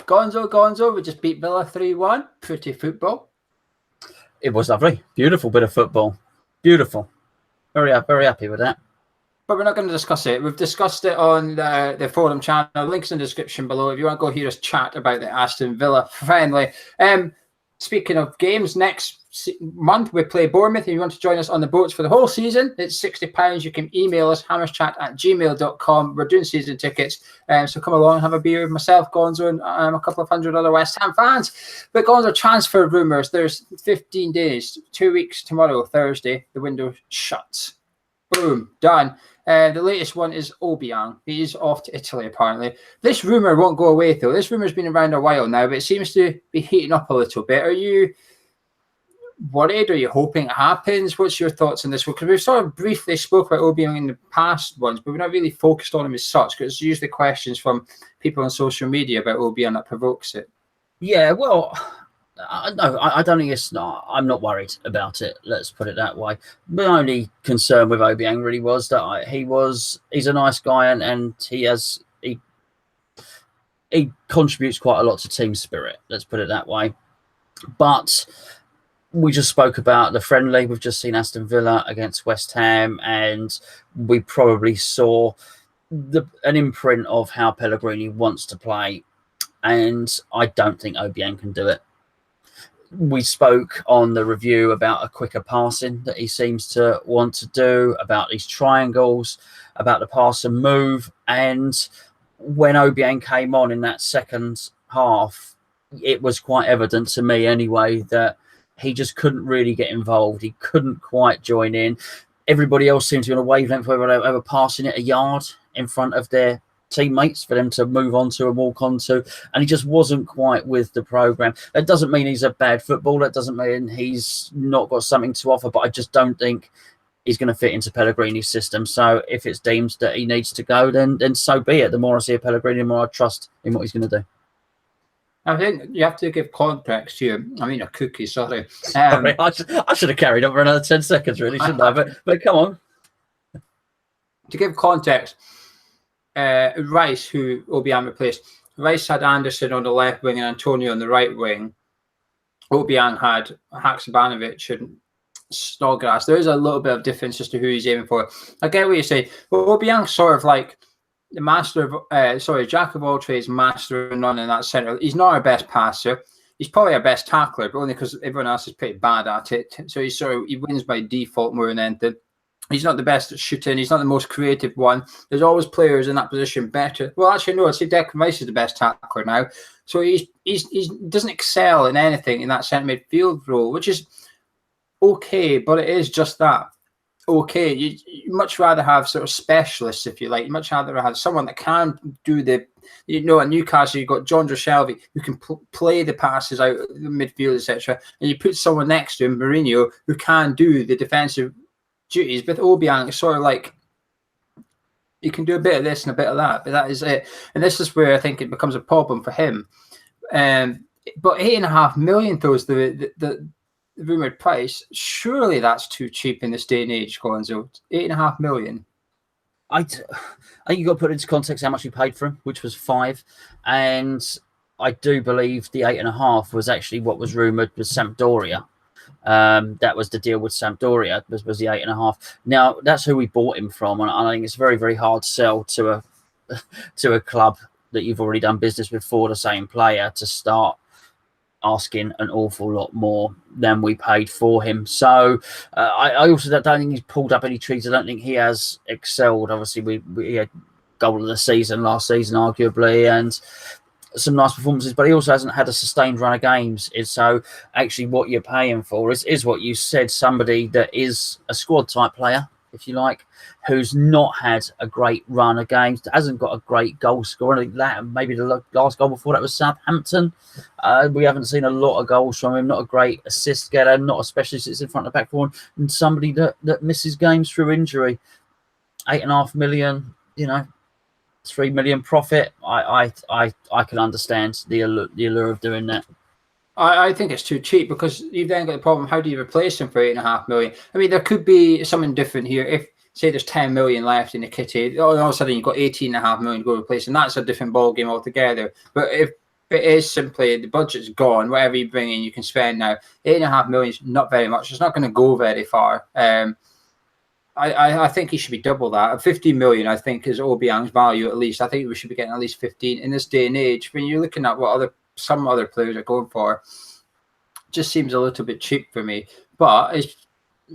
Gonzo, we just beat Villa 3-1. Pretty football. It was lovely. Beautiful bit of football. Beautiful. Very happy with that. But we're not going to discuss it. We've discussed it on the forum channel. Links in the description below if you want to go hear us chat about the Aston Villa friendly. Speaking of games, next month we play Bournemouth. If you want to join us on the boats for the whole season, it's £60. You can email us, hammerschat@gmail.com. We're doing season tickets, so come along and have a beer with myself, Gonzo, and a couple of hundred other West Ham fans. But Gonzo, transfer rumours. There's 15 days, 2 weeks tomorrow, Thursday. The window shuts. Boom, done. The latest one is Obiang. He's off to Italy, apparently. This rumour won't go away, though. This rumour's been around a while now, but it seems to be heating up a little bit. Are you worried? Are you hoping it happens? What's your thoughts on this one? Because we've sort of briefly spoke about Obiang in the past ones, but we're not really focused on him as such, because it's usually questions from people on social media about Obiang that provokes it. Yeah, well, no, I don't think it's not. I'm not worried about it. Let's put it that way. My only concern with Obiang really was that he's a nice guy and he contributes quite a lot to team spirit. Let's put it that way. But we just spoke about the friendly. We've just seen Aston Villa against West Ham, and we probably saw an imprint of how Pellegrini wants to play, and I don't think Obiang can do it. We spoke on the review about a quicker passing that he seems to want to do, about these triangles, about the pass and move. And when Obiang came on in that second half, it was quite evident to me anyway that he just couldn't really get involved. He couldn't quite join in. Everybody else seemed to be on a wavelength where they were passing it a yard in front of their teammates for them to move on to and walk on to, and he just wasn't quite with the programme. That doesn't mean he's a bad footballer. That doesn't mean he's not got something to offer, but I just don't think he's going to fit into Pellegrini's system. So if it's deemed that he needs to go, then so be it. The more I see of Pellegrini, the more I trust in what he's going to do. I think you have to give context here. I mean, a cookie, sorry. Sorry, I should have carried on for another 10 seconds, really, shouldn't I? But come on. To give context, Rice, who Obiang replaced, Rice had Anderson on the left wing and Antonio on the right wing. Obiang had Haksabanovic and Snodgrass. There is a little bit of difference as to who he's aiming for. I get what you say. But Obiang's sort of like the master of, jack of all trades, master of none in that centre. He's not our best passer. He's probably our best tackler, but only because everyone else is pretty bad at it. So he wins by default more than anything. He's not the best at shooting. He's not the most creative one. There's always players in that position better. Well, actually, no. I'd say Declan Rice is the best tackler now. So he doesn't excel in anything in that centre midfield role, which is okay, but it is just that. Okay, you much rather have sort of specialists, if you like. You much rather have someone that can do at Newcastle, you've got John Shelby, who can play the passes out of the midfield, etc. And you put someone next to him, Mourinho, who can do the defensive duties. With Obiang, it's sort of like you can do a bit of this and a bit of that, but that is it. And this is where I think it becomes a problem for him. But $8.5 million, though, is the rumoured price. Surely that's too cheap in this day and age, Gonzo. $8.5 million. I think you got to put into context how much we paid for him, which was 5, and I do believe the 8.5 was actually what was rumoured with Sampdoria. That was the deal with Sampdoria, was the 8.5. Now that's who we bought him from, and I think it's very, very hard to sell to a club that you've already done business with for the same player to start asking an awful lot more than we paid for him. So I also don't think he's pulled up any trees. I don't think he has excelled. Obviously, we had goal of the season last season, arguably, and some nice performances, but he also hasn't had a sustained run of games. So actually what you're paying for is what you said, somebody that is a squad type player, if you like, who's not had a great run of games, hasn't got a great goal scorer. Maybe the last goal before that was Southampton. We haven't seen a lot of goals from him, not a great assist getter, not especially sits in front of the back four, and somebody that misses games through injury. 8.5 million, 3 million profit. I can understand the allure of doing that. I think it's too cheap, because you've then got the problem, how do you replace him for 8.5 million? I mean, there could be something different here. If, say, there's 10 million left in the kitty, all of a sudden you've got 18.5 million to go replace, and that's a different ball game altogether. But if It is simply the budget's gone. Whatever you bring in, you can spend now. 8.5 million is not very much. It's not going to go very far. I think he should be double that. At 15 million, I think, is Obiang's value at least. I think we should be getting at least 15 in this day and age. When you're looking at what some other players are going for, it just seems a little bit cheap for me. But his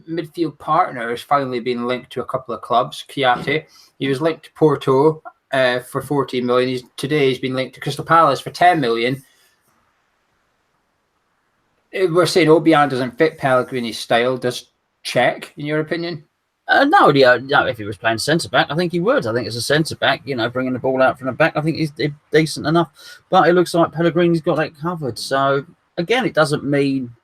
midfield partner has finally been linked to a couple of clubs. Kouyaté, he was linked to Porto for 14 million. Today he's been linked to Crystal Palace for 10 million. We're saying Obiang doesn't fit Pellegrini's style. Does check, in your opinion? No, if he was playing centre back, I think he would. I think as a centre back, bringing the ball out from the back, I think he's decent enough. But it looks like Pellegrini's got that covered. So again, it doesn't mean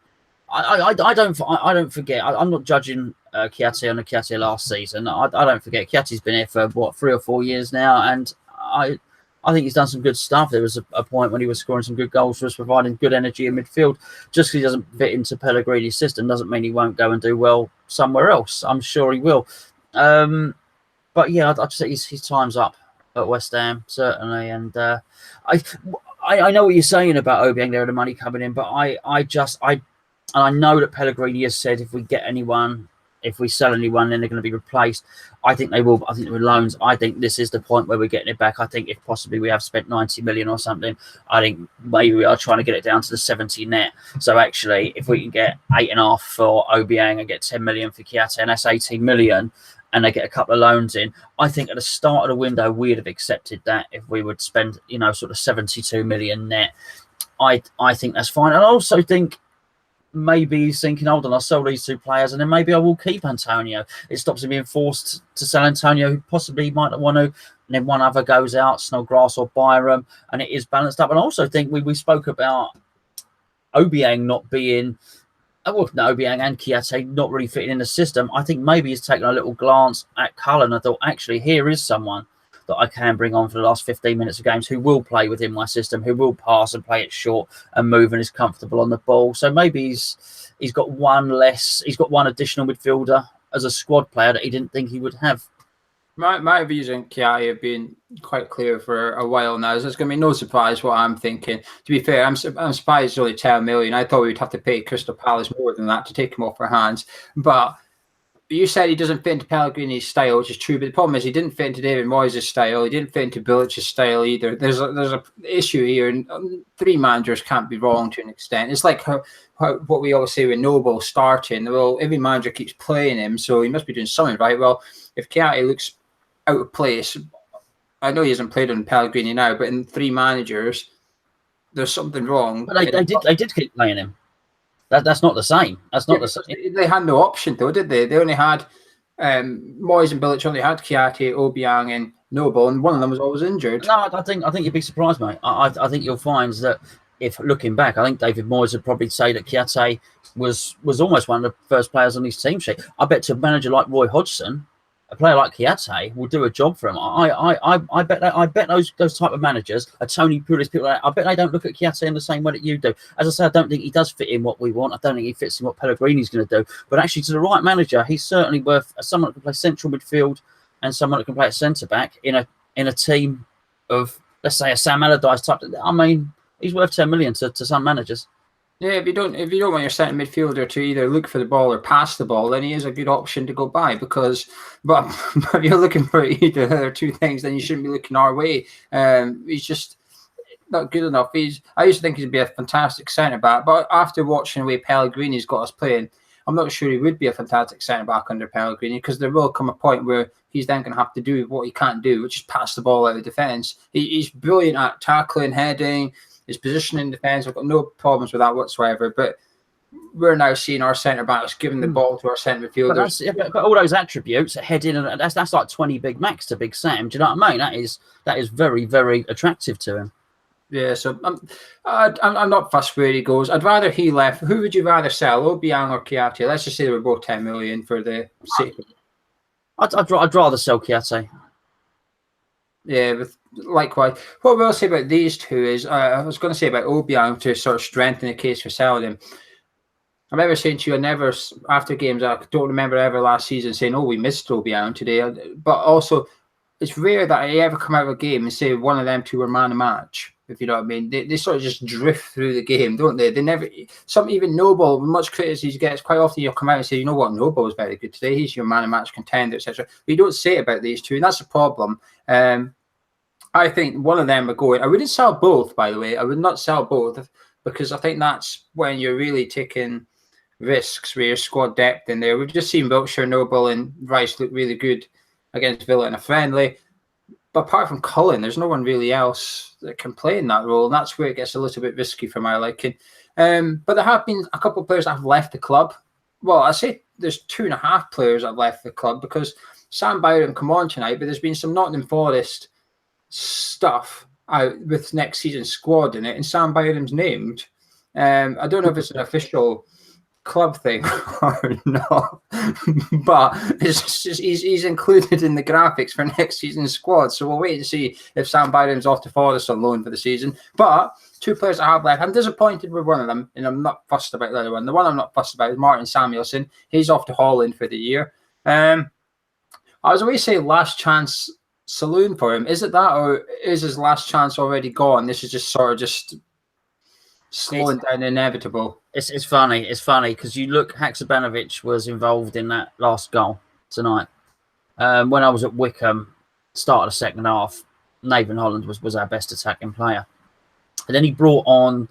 I don't forget. I'm not judging Kouyaté on the Kouyaté last season. I don't forget. Kouyaté's been here for 3 or 4 years now, and I think he's done some good stuff. There was a point when he was scoring some good goals for us, providing good energy in midfield. Just because he doesn't fit into Pellegrini's system doesn't mean he won't go and do well somewhere else. I'm sure he will. But yeah, I'd just say his time's up at West Ham, certainly. And I know what you're saying about Obiang there and the money coming in, but I know that Pellegrini has said if we get anyone, if we sell anyone, then they're going to be replaced. I think they will. I think with loans, I think this is the point where we're getting it back. I think if possibly we have spent 90 million or something, I think maybe we are trying to get it down to the 70 net. So actually, if we can get 8.5 for Obiang and get 10 million for Kouyaté, and that's 18 million, and they get a couple of loans in, I think at the start of the window, we'd have accepted that if we would spend, sort of 72 million net. I think that's fine. And I also think maybe he's thinking, hold on, I'll sell these two players and then maybe I will keep Antonio. It stops him being forced to sell Antonio, who possibly might not want to, and then one other goes out, Snodgrass or Byram, and it is balanced up. And I also think we spoke about Obiang not being, Obiang and Kouyaté not really fitting in the system. I think maybe he's taken a little glance at Cullen and thought, actually, here is someone that I can bring on for the last 15 minutes of games who will play within my system, who will pass and play it short and move and is comfortable on the ball. So maybe he's got one additional midfielder as a squad player that he didn't think he would have. My views on Kouyaté have been quite clear for a while now. So it's going to be no surprise what I'm thinking. To be fair, I'm surprised it's only 10 million. I thought we'd have to pay Crystal Palace more than that to take him off our hands. But you said he doesn't fit into Pellegrini's style, which is true. But the problem is he didn't fit into David Moyes' style. He didn't fit into Bilic's style either. There's a issue here, and 3 managers can't be wrong to an extent. It's like what we always say with Noble starting. Well, every manager keeps playing him, so he must be doing something right. Well, if Kouyaté looks out of place, I know he hasn't played on Pellegrini now, but in 3 managers, there's something wrong. But they did keep playing him. That's not the same. That's not the same. They had no option, though, did they? They only had Moyes and Bilic only had Kouyaté, Obiang, and Noble, and one of them was always injured. No, I think you'd be surprised, mate. I think you'll find that if looking back, I think David Moyes would probably say that Kouyaté was almost one of the first players on his team sheet. I bet to a manager like Roy Hodgson, a player like Kouyaté will do a job for him. I bet those type of managers, Tony Pulis, people like that, I bet they don't look at Kouyaté in the same way that you do. As I said, I don't think he does fit in what we want. I don't think he fits in what Pellegrini's going to do. But actually, to the right manager, he's certainly worth someone that can play central midfield and someone that can play at centre back in a team of, let's say, a Sam Allardyce type. I mean, he's worth 10 million to some managers. Yeah, if you don't want your centre midfielder to either look for the ball or pass the ball, then he is a good option to go by. But if you're looking for either of the 2 things, then you shouldn't be looking our way. He's just not good enough. I used to think he'd be a fantastic centre back, but after watching the way Pellegrini's got us playing, I'm not sure he would be a fantastic centre back under Pellegrini, because there will come a point where he's then going to have to do what he can't do, which is pass the ball out of defence. He's brilliant at tackling, heading. His position in defence, I've got no problems with that whatsoever. But we're now seeing our centre backs giving the ball to our centre midfielders. But all those attributes, heading, and that's like 20 Big Macs to Big Sam. Do you know what I mean? That is very, very attractive to him. Yeah, so I'm not fussed where he goes. I'd rather he left. Who would you rather sell, Obiang or Kouyaté? Let's just say they were both 10 million for the sake. I'd rather sell Kouyaté. Yeah, but likewise. What we'll say about these two is, I was going to say about Obiang to sort of strengthen the case for selling him. I remember saying to you, after games, I don't remember ever last season saying, oh, we missed Obiang today. But also, it's rare that I ever come out of a game and say one of them 2 were man of match. if you know what I mean. They sort of just drift through the game, don't they? They never, some even Noble, much criticism he gets, quite often you'll come out and say, you know what, Noble was very good today, he's your man of match contender, etc. But you don't say it about these two, and that's the problem. I think one of them are going. I wouldn't sell both, by the way. I would not sell both, because I think that's when you're really taking risks with your squad depth in there. We've just seen Wiltshire, Noble, and Rice look really good against Villa in a friendly. But apart from Cullen, there's no one really else that can play in that role, and that's where it gets a little bit risky for my liking. But there have been a couple of players that have left the club. Well, I say there's 2.5 players that have left the club, because Sam Byram come on tonight, but there's been some Nottingham Forest stuff out with next season's squad in it, and Sam Byram's named. I don't know if it's an official club thing or not, but it's just he's included in the graphics for next season's squad. So we'll wait and see if Sam Byram's off to Forest on loan for the season. But 2 players I have left, I'm disappointed with one of them, and I'm not fussed about the other one. The one I'm not fussed about is Martin Samuelson. He's off to Holland for the year. I was always saying last chance saloon for him. Is it that, or is his last chance already gone? This is just sort of just slowing down the inevitable. It's funny because you look, Haksabanovic was involved in that last goal tonight. When I was at Wickham, start of the second half, Nathan Holland was our best attacking player, and then he brought on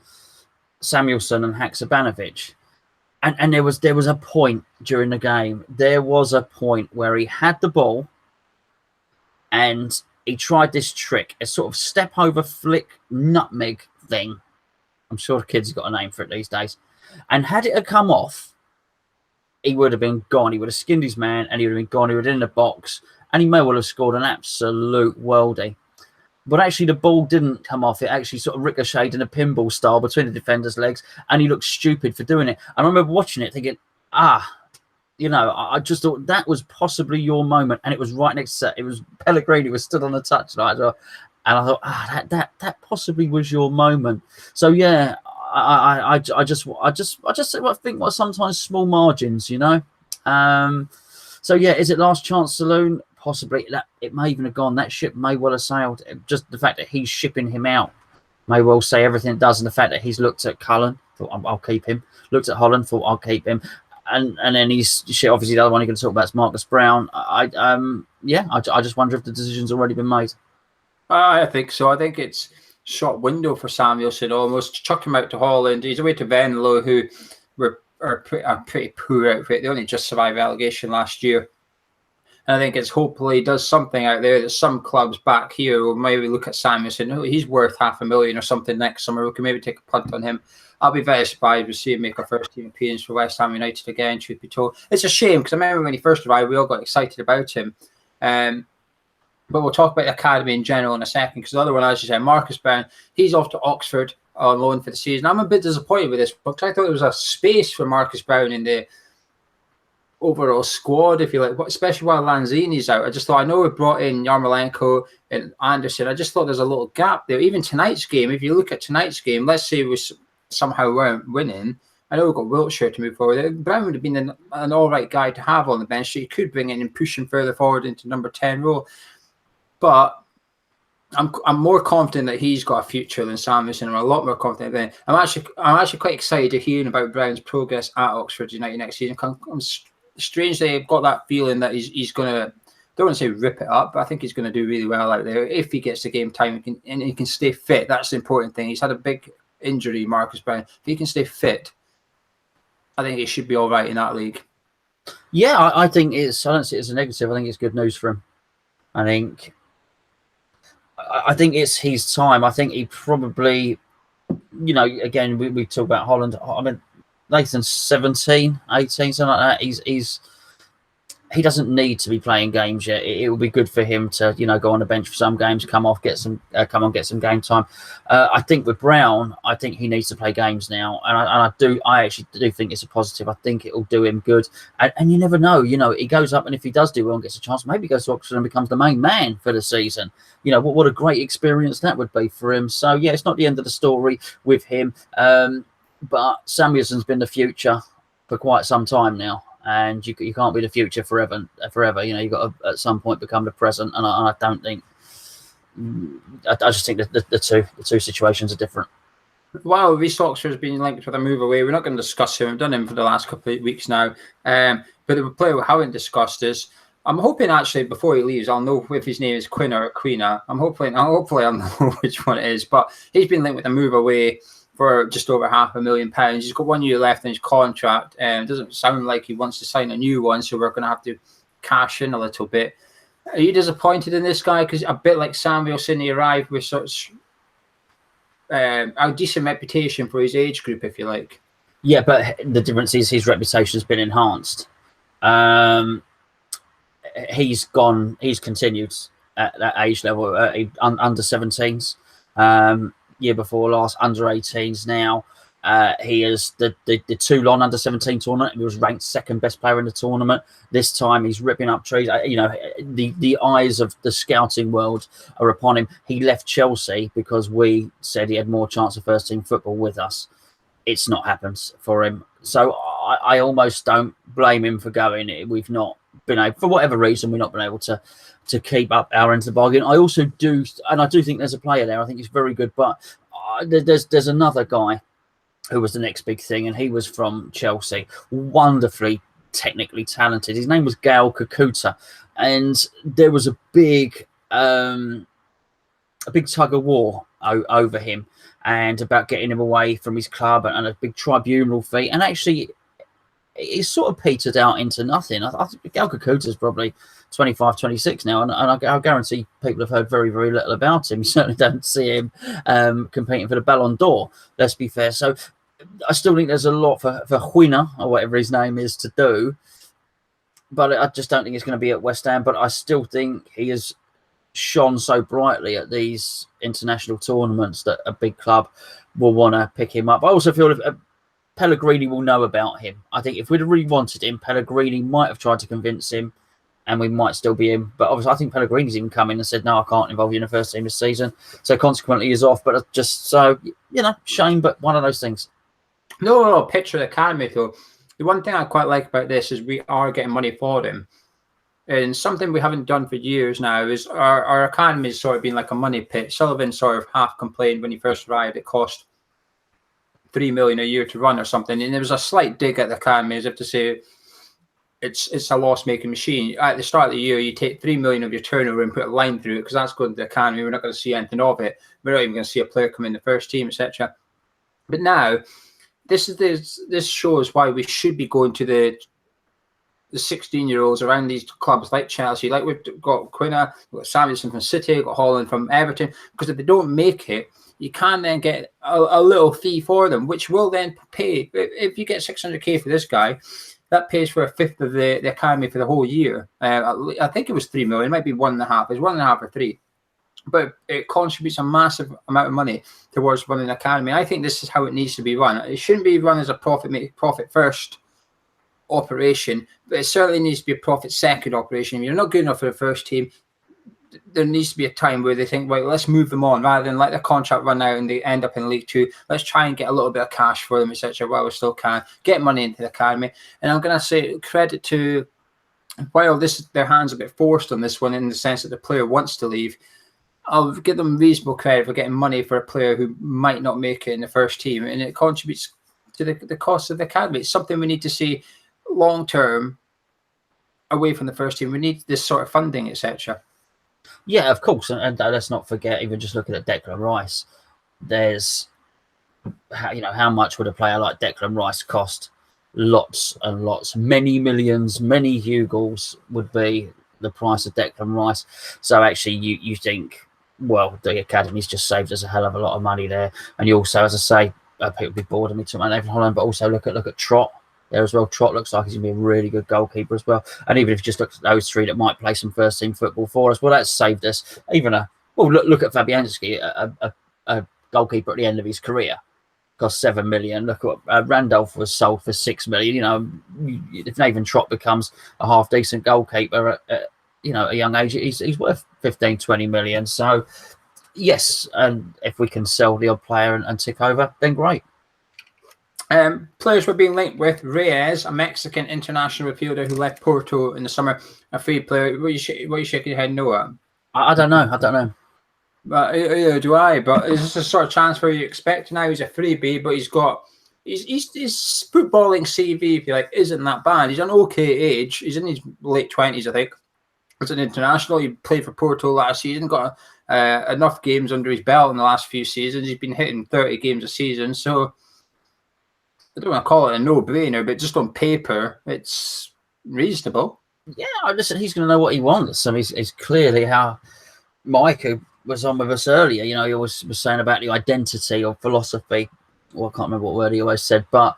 Samuelson and Haksabanovic, and there was a point during the game. There was a point where he had the ball, and he tried this trick, a sort of step over flick nutmeg thing. I'm sure the kids have got a name for it these days. And had it come off, he would have been gone. He would have skinned his man, and he would have been gone. He would have been in the box, and he may well have scored an absolute worldie. But actually, the ball didn't come off. It actually sort of ricocheted in a pinball style between the defender's legs, and he looked stupid for doing it. I remember watching it thinking, I just thought that was possibly your moment, and it was right next to it. Was Pellegrini was stood on the touchline as well. And I thought, that possibly was your moment. So yeah, I just think what sometimes small margins, you know. So yeah, is it last chance saloon? Possibly. That it may even have gone. That ship may well have sailed. Just the fact that he's shipping him out may well say everything it does. And the fact that he's looked at Cullen, thought I'll keep him. Looked at Holland, thought I'll keep him. And then he's obviously the other one you're going to talk about is Marcus Browne. I just wonder if the decision's already been made. I think so. I think it's short window for Samuelson almost. Chuck him out to Holland. He's away to Venlo, who are pretty poor outfit. They only just survived relegation last year. And I think it's hopefully does something out there that some clubs back here will maybe look at Samuelson. Oh, he's worth $500,000 or something next summer. We can maybe take a punt on him. I'll be very surprised to see him make a first team appearance for West Ham United again, truth be told. It's a shame because I remember when he first arrived, we all got excited about him. But we'll talk about the academy in general in a second, because the other one, as you said, Marcus Browne, he's off to Oxford on loan for the season. I'm a bit disappointed with this because I thought there was a space for Marcus Browne in the overall squad, if you like, especially while Lanzini's out. I just thought, I know we brought in Yarmolenko and Anderson. I just thought there's a little gap there. Even tonight's game, if you look at tonight's game, let's say we somehow weren't winning. I know we've got Wiltshire to move forward. Browne would have been an all right guy to have on the bench, so you could bring in and push him further forward into number 10 role. But I'm more confident that he's got a future than Samuelson. I'm a lot more confident than I'm actually quite excited to hearing about Browne's progress at Oxford United next season. I'm strangely, I've got that feeling that he's going to, don't want to say rip it up, but I think he's going to do really well out there if he gets the game time and he can stay fit. That's the important thing. He's had a big injury, Marcus Browne. If he can stay fit, I think he should be all right in that league. Yeah, I think I don't see it as a negative. I think it's good news for him. I think it's his time. I think he probably, again, we talk about Holland. I mean, Nathan's 17, 18, something like that. He doesn't need to be playing games yet. It will be good for him to, go on the bench for some games, come get some game time. I think with Browne, I think he needs to play games now, and I actually do think it's a positive. I think it will do him good, and you never know. He goes up, and if he does do well and gets a chance, maybe he goes to Oxford and becomes the main man for the season. What a great experience that would be for him. So yeah, it's not the end of the story with him, but Samuelson's been the future for quite some time now. And you can't be the future forever. You've got to at some point become the present. And I don't think, I just think that the two situations are different. Well, Reece Oxford's been linked with a move away. We're not going to discuss him. We've done him for the last couple of weeks now. But the player we haven't discussed is, I'm hoping actually before he leaves, I'll know if his name is Quina or Quina. Hopefully I'll know which one it is. But he's been linked with a move away for just over £500,000. He's got 1 year left in his contract. It doesn't sound like he wants to sign a new one, so we're going to have to cash in a little bit. Are you disappointed in this guy? Because a bit like Samuelson, he arrived with such a decent reputation for his age group, if you like. Yeah, but the difference is his reputation has been enhanced. He's continued at that age level, under 17s. Year before last, under 18s now. He is the Toulon under 17 tournament. He was ranked second best player in the tournament. This time he's ripping up trees. The eyes of the scouting world are upon him. He left Chelsea because we said he had more chance of first team football with us. It's not happened for him. So I almost don't blame him for going. We've not been able, for whatever reason, we've not been able to keep up our end of the bargain. I also do, and I do think there's a player there. I think he's very good, but there's another guy who was the next big thing, and he was from Chelsea, wonderfully technically talented. His name was Geo Gonzo, and there was a big tug of war over him and about getting him away from his club and a big tribunal fee. And actually, it's sort of petered out into nothing. I think Geo Gonzo is probably 25, 26 now, and I guarantee people have heard very, very little about him. You certainly don't see him competing for the Ballon d'Or, let's be fair. So I still think there's a lot for Quina, or whatever his name is, to do. But I just don't think it's going to be at West Ham. But I still think he has shone so brightly at these international tournaments that a big club will want to pick him up. I also feel Pellegrini will know about him. I think if we'd really wanted him, Pellegrini might have tried to convince him, and we might still be in. But obviously, I think Pellegrini's even come in and said, no, I can't involve you in the first team this season. So consequently, he's off. But just so, shame, but one of those things. No, picture the academy, though. The one thing I quite like about this is we are getting money for him. And something we haven't done for years now is our academy has sort of been like a money pit. Sullivan sort of half complained when he first arrived. It cost $3 million a year to run or something. And there was a slight dig at the academy as if to say it's a loss-making machine. At the start of the year, you take $3 million of your turnover and put a line through it because that's going to the academy. We're not going to see anything of it. We're not even going to see a player come in the first team, etc. But now, this shows why we should be going to the 16-year-olds around these clubs like Chelsea, like we've got Quina, we've got Samuelson from City, we've got Holland from Everton, because if they don't make it, you can then get a little fee for them, which will then pay. If you get 600k for this guy, that pays for a fifth of the academy for the whole year. I think it was 3 million, it might be 1.5, it's 1.5 or 3. But it contributes a massive amount of money towards running an academy. I think this is how it needs to be run. It shouldn't be run as a profit first operation, but it certainly needs to be a profit second operation. If you're not good enough for the first team, there needs to be a time where they think, right, let's move them on rather than let their contract run out and they end up in League Two. Let's try and get a little bit of cash for them, etc. While we still can get money into the academy. And I'm going to say credit to, while their hands a bit forced on this one in the sense that the player wants to leave, I'll give them reasonable credit for getting money for a player who might not make it in the first team, and it contributes to the cost of the academy. It's something we need to see long term away from the first team. We need this sort of funding, etc. Yeah, of course, and let's not forget, even just looking at Declan Rice, there's how much would a player like Declan Rice cost? Lots and lots, many millions, many Hugels would be the price of Declan Rice. So actually, you think, well, the academy's just saved us a hell of a lot of money there. And you also, as I say, people be bored of me talking about Nathan Holland, but also look at Trott there as well. Trott looks like he's going to be a really good goalkeeper as well. And even if you just look at those three that might play some first team football for us, well, that's saved us even look at Fabianski, a goalkeeper at the end of his career, cost 7 million. Look at Randolph was sold for 6 million. If Nathan Trott becomes a half decent goalkeeper at a young age, he's worth 15, 20 million. So yes, and if we can sell the odd player and tick over, then great. Players were being linked with Reyes, a Mexican international midfielder who left Porto in the summer, a free player. What are you shaking your head no at? I don't know. But yeah, do I? But is this a sort of transfer you expect now? He's a freebie, but he's got his footballing CV, if you like, isn't that bad. He's an okay age. He's in his late 20s, I think. As an international, he played for Porto last season. Got enough games under his belt in the last few seasons. He's been hitting 30 games a season. So I don't want to call it a no-brainer, but just on paper, it's reasonable. Yeah, listen, he's going to know what he wants. I mean, it's clearly how Micah was on with us earlier. You know, he always was saying about the identity or philosophy. Well, I can't remember what word he always said, but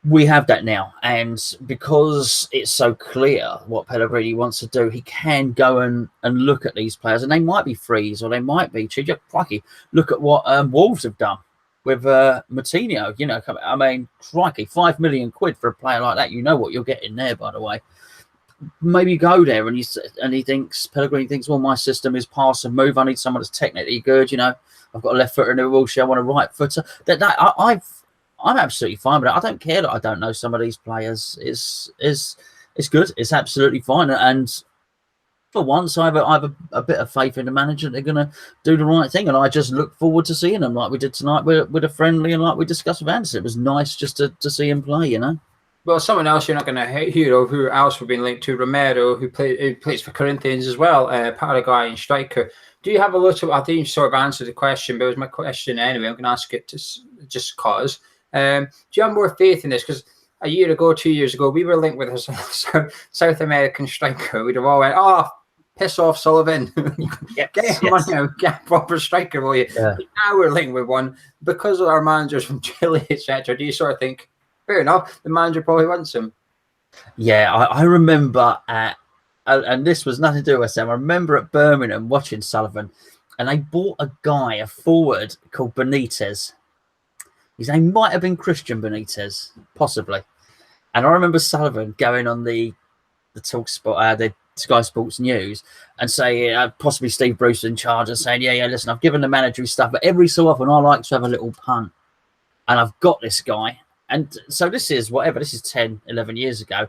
we have that now. And because it's so clear what Pellegrini wants to do, he can go and look at these players, and they might be frees or they might be cheap. Crikey, look at what Wolves have done with Moutinho. You know, I mean, crikey, £5 million for a player like that. You know what you're getting there, by the way. Maybe go there and Pellegrini thinks, well, my system is pass and move. I need someone that's technically good. You know, I've got a left footer in the wheelchair. I want a right footer. I'm absolutely fine with it. I don't care that I don't know some of these players. It's good. It's absolutely fine. And for once, I have a bit of faith in the manager. They're going to do the right thing, and I just look forward to seeing them like we did tonight with a friendly, and like we discussed with Anderson. It was nice just to see him play. You know. Well, someone else you're not going to hear of, who else we've been linked to, Romero, who plays for Corinthians as well, Paraguayan striker. Do you have a little? I think you sort of answered the question, but it was my question anyway. I'm going to ask it just cause. Do you have more faith in this? Because a year ago, 2 years ago, we were linked with a South American striker. We'd have all went, oh, piss off, Sullivan. Get money out, get a proper striker, will you? Yeah. Now we're linked with one because of our managers from Chile, etc. Do you sort of think, fair enough, the manager probably wants him? Yeah, I remember and this was nothing to do with Sam. I remember at Birmingham watching Sullivan, and they bought a forward called Benitez. His name might have been Christian Benitez, possibly. And I remember Sullivan going on the TalkSport, the Sky Sports News, and saying, possibly Steve Bruce in charge, and saying, yeah, listen, I've given the manager his stuff, but every so often I like to have a little punt. And I've got this guy. And so this is 10, 11 years ago.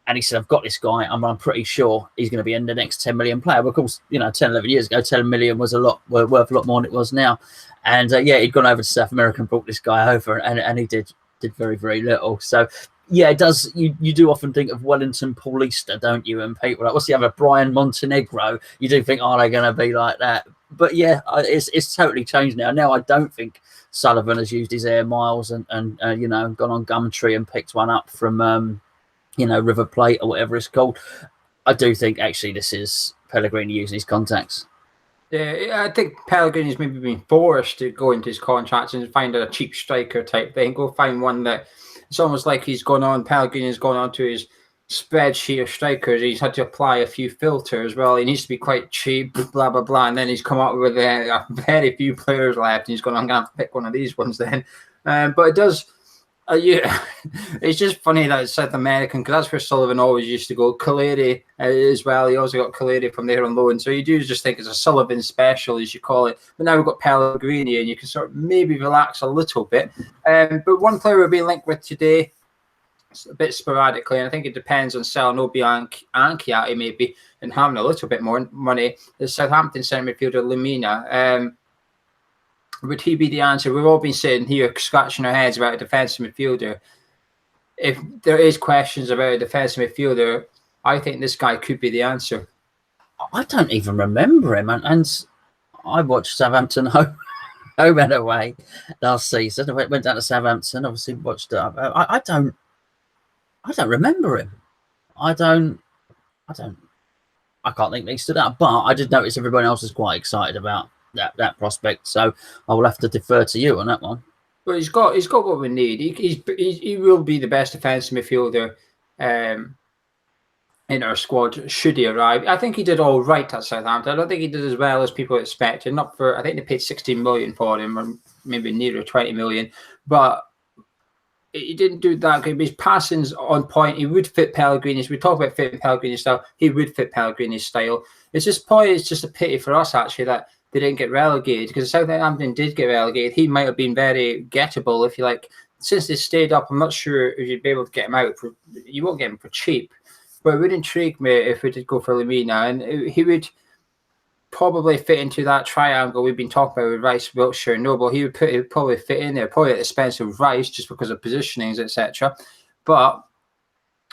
And he said, I've got this guy. I'm pretty sure he's going to be in the next 10 million player. But of course, 10, 11 years ago, 10 million was worth a lot more than it was now. And he'd gone over to South America and brought this guy over, and he did very, very little. So yeah, it does. You do often think of Wellington Paulista, don't you? And people like, what's the other, Brian Montenegro? You do think, are they going to be like that? But yeah, it's totally changed now. Now I don't think Sullivan has used his air miles and gone on Gumtree and picked one up from River Plate or whatever it's called. I do think actually this is Pellegrini using his contacts. Yeah, I think Pellegrini's maybe been forced to go into his contracts and find a cheap striker type thing. Go find one that it's almost like Pellegrini's gone on to his spreadsheet of strikers. He's had to apply a few filters. Well, he needs to be quite cheap, blah, blah, blah. And then he's come up with very few players left. And he's gone, I'm going to have to pick one of these ones then. But it does... it's just funny that it's South American, because that's where Sullivan always used to go. Kouyaté as well. He also got Kouyaté from there on loan. So you do just think it's a Sullivan special, as you call it. But now we've got Pellegrini, and you can sort of maybe relax a little bit. But one player we're being linked with today, a bit sporadically, and I think it depends on selling Obiang Kouyate maybe and having a little bit more money, the Southampton centre midfielder Lemina. Would he be the answer? We've all been sitting here scratching our heads about a defensive midfielder. If there is questions about a defensive midfielder, I think this guy could be the answer. I don't even remember him, and I watched Southampton home and away last season. I went down to Southampton, obviously watched it. I don't remember him. I can't think they stood out, but I did notice everyone else was quite excited about that prospect. So I will have to defer to you on that one. Well, he's got what we need. He will be the best defensive midfielder in our squad should he arrive. I think he did all right at Southampton. I don't think he did as well as people expected. I think they paid 16 million for him, or maybe nearer 20 million, but he didn't do that good. His passing's on point. He would fit Pellegrini's. We talk about fitting Pellegrini's style. He would fit Pellegrini's style. It's just a pity for us actually that they didn't get relegated, because Southampton did get relegated. He might have been very gettable if you like. Since they stayed up, I'm not sure if you'd be able to get him out. You won't get him for cheap, but it would intrigue me if we did go for Lemina, and he would probably fit into that triangle we've been talking about with Rice, Wiltshire, Noble. He would probably fit in there, probably at the expense of Rice, just because of positionings, etc. But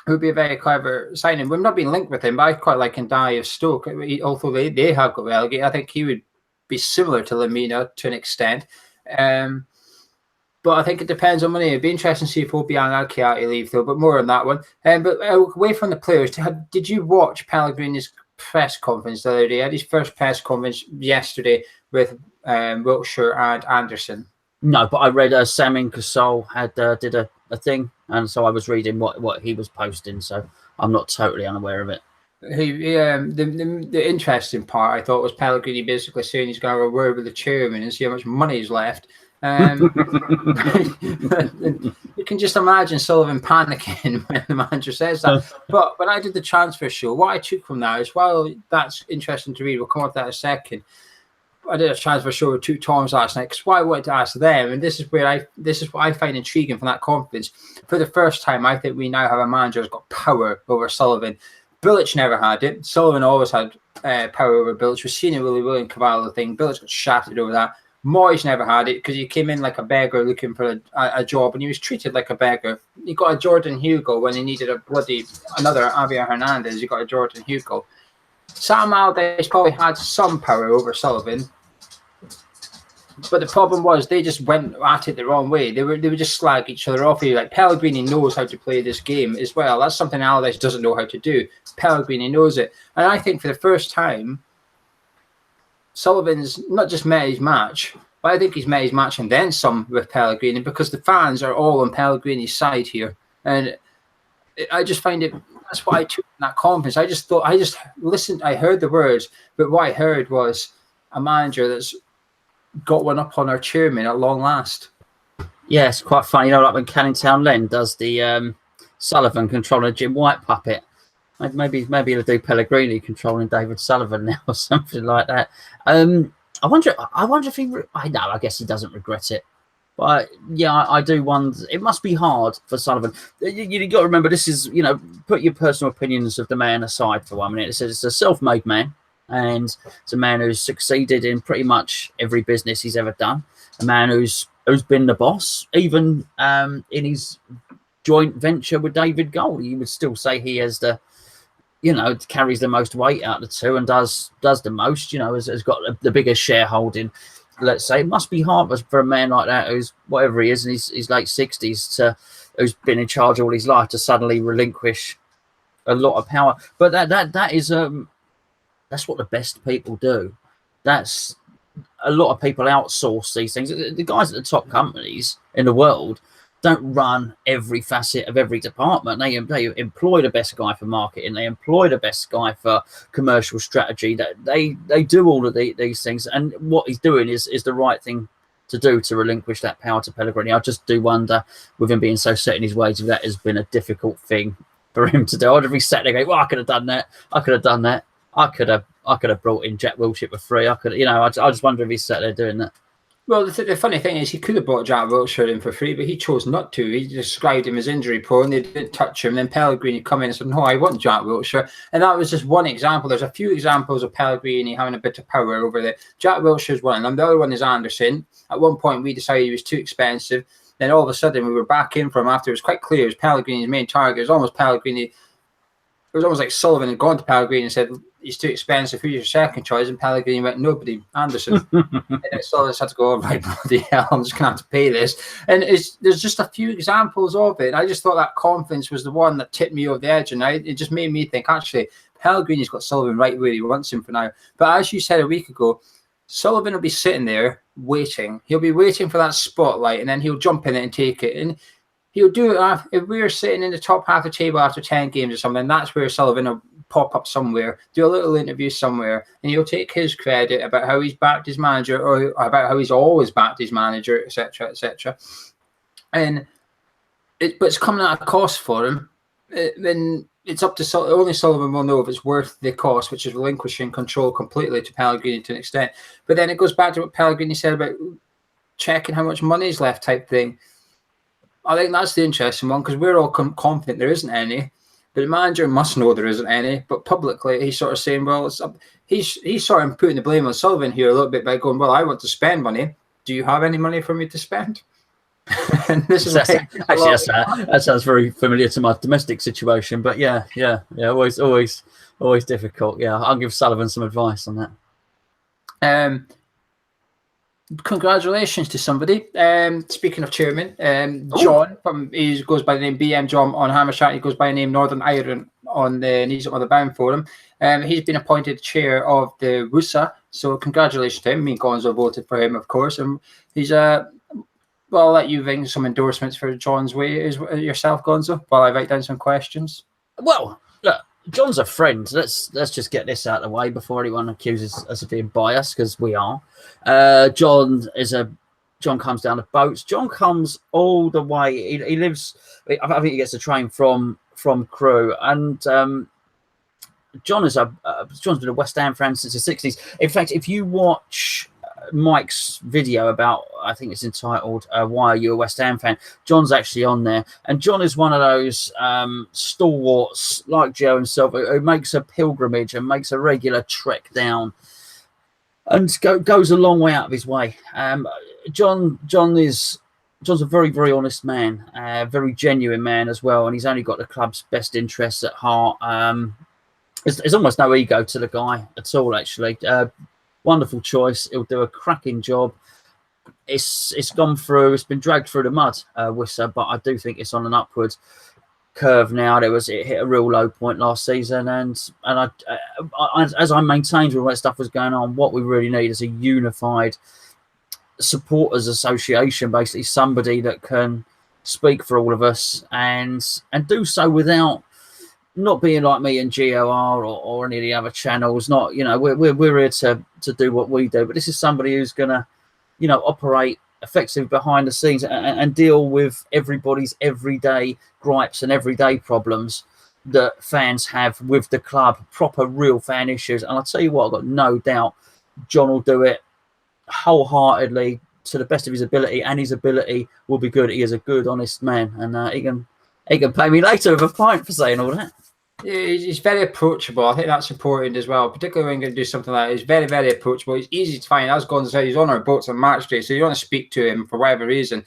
it would be a very clever signing. We've not been linked with him, but I quite like Ndiaye of Stoke. Although they have got relegated, I think he would be similar to Lamina to an extent. But I think it depends on money. It'd be interesting to see if Obiang and Kouyate leave, though, but more on that one. But away from the players, did you watch Pellegrini's press conference the other day? He had his first press conference yesterday with Wiltshire and Anderson. No, but I read Sam Ingersoll had did a thing, and so I was reading what he was posting, so I'm not totally unaware of it. The interesting part I thought was Pellegrini basically saying he's going to have a word with the chairman and see how much money is left. You can just imagine Sullivan panicking when the manager says that. But when I did the transfer show, what I took from that is, while that's interesting to read, we'll come on to that in a second. I did a transfer show with 2 Toms last night, because what I wanted to ask them, and this is what I find intriguing from that conference. For the first time, I think we now have a manager who's got power over Sullivan. Bilic never had it. Sullivan always had power over Bilic. We've seen it with the William Cavallo thing. Bilic got shattered over that. Moyes never had it, because he came in like a beggar looking for a job, and he was treated like a beggar. He got a Jordan Hugo when he needed another Javier Hernandez. He got a Jordan Hugo. Sam Allardyce probably had some power over Sullivan, but the problem was they just went at it the wrong way. They would just slag each other off. Like, Pellegrini knows how to play this game as well. That's something Allardyce doesn't know how to do. Pellegrini knows it, and I think for the first time, Sullivan's not just met his match, but I think he's met his match and then some with Pellegrini, because the fans are all on Pellegrini's side here. And I just find it, that's what I took in that conference. I just listened, I heard the words, but what I heard was a manager that's got one up on our chairman at long last. Yeah, it's quite funny. You know, like when Canning Town Len does the Sullivan controlling Jim White puppet. Maybe he'll do Pellegrini controlling David Sullivan now, or something like that. I wonder if he. I guess he doesn't regret it, but yeah, I do wonder. It must be hard for Sullivan. You got to remember, this is, put your personal opinions of the man aside for 1 minute. It says it's a self-made man, and it's a man who's succeeded in pretty much every business he's ever done. A man who's been the boss, even in his joint venture with David Gold. You would still say he has carries the most weight out of the two and does the most, has got the biggest shareholding, let's say. It must be hard for a man like that, who's whatever he is in his late 60s, who's been in charge all his life, to suddenly relinquish a lot of power. But that is that's what the best people do. That's a lot of people outsource these things. The guys at the top companies in the world don't run every facet of every department. They employ the best guy for marketing. They employ the best guy for commercial strategy. That they do all of these things. And what he's doing is the right thing to do, to relinquish that power to Pellegrini. I just do wonder, with him being so set in his ways, if that has been a difficult thing for him to do. I would have sat there going, well, I could have done that. I could have done that. I could have brought in Jack Wilshere for free. I just wonder if he's sat there doing that. Well, the funny thing is, he could have brought Jack Wilshere in for free, but he chose not to. He described him as injury prone. They didn't touch him. Then Pellegrini come in and said, no, I want Jack Wilshere. And that was just one example. There's a few examples of Pellegrini having a bit of power over there. Jack Wilshere's one of them. The other one is Anderson. At one point, we decided he was too expensive. Then all of a sudden, we were back in for him after it was quite clear it was Pellegrini's main target. It was almost Pellegrini. It was almost like Sullivan had gone to Pellegrini and said, he's too expensive. Who's your second choice? And Pellegrini went, nobody, Anderson. And then Sullivan had to go, right, bloody hell, I'm just going to have to pay this. And there's just a few examples of it. I just thought that conference was the one that tipped me over the edge. And it just made me think, actually, Pellegrini's got Sullivan right where he wants him for now. But as you said a week ago, Sullivan will be sitting there waiting. He'll be waiting for that spotlight, and then he'll jump in it and take it. And he'll do it if we're sitting in the top half of the table after 10 games or something. That's where Sullivan will pop up somewhere, do a little interview somewhere, and he'll take his credit about how he's backed his manager, or about how he's always backed his manager, etc., etc. But it's coming at a cost for him. Then it's up to only Sullivan will know if it's worth the cost, which is relinquishing control completely to Pellegrini to an extent. But then it goes back to what Pellegrini said about checking how much money is left type thing. I think that's the interesting one, because we're all confident there isn't any. But the manager must know there isn't any. But publicly, he's sort of saying, well, he's sort of putting the blame on Sullivan here a little bit by going, well, I want to spend money. Do you have any money for me to spend? And this is actually that sounds very familiar to my domestic situation. But yeah, always difficult. Yeah, I'll give Sullivan some advice on that. Congratulations to somebody. Speaking of chairman, John he goes by the name BM John on Hammer Chat. He goes by the name Northern Iron on the Knees on the Bound Forum. He's been appointed chair of the WUSA. So congratulations to him. Me and Gonzo voted for him, of course, and he's well, I'll let you ring some endorsements for John's way yourself, Gonzo, while I write down some questions. Well, look, John's a friend. Let's just get this out of the way before anyone accuses us of being biased, because we are. John comes down to boats. John comes all the way. He lives. I think he gets a train from Crewe, and John's been a West Ham fan since the 60s. In fact, if you watch Mike's video about, I think it's entitled "Why Are You a West Ham Fan?" John's actually on there, and John is one of those stalwarts like Geo himself who makes a pilgrimage and makes a regular trek down, and goes a long way out of his way. John's a very, very honest man, very genuine man as well, and he's only got the club's best interests at heart. There's almost no ego to the guy at all, actually. Wonderful choice. He'll do a cracking job. It's gone through. It's been dragged through the mud, WUSA, but I do think it's on an upward curve now. It hit a real low point last season, and I as I maintained when all that stuff was going on, what we really need is a unified supporters association, basically somebody that can speak for all of us and do so without not being like me and Geo are or any of the other channels. Not, we're here to do what we do, but this is somebody who's gonna, operate effectively behind the scenes and deal with everybody's everyday gripes and everyday problems that fans have with the club, proper real fan issues. And I'll tell you what, I've got no doubt John will do it wholeheartedly to the best of his ability, and his ability will be good. He is a good, honest man, and he can pay me later with a pint for saying all that. Yeah, he's very approachable. I think that's important as well, particularly when you're going to do something like that. He's very, very approachable. He's easy to find. As Gonzo said, he's on our boats on match day, so you want to speak to him for whatever reason,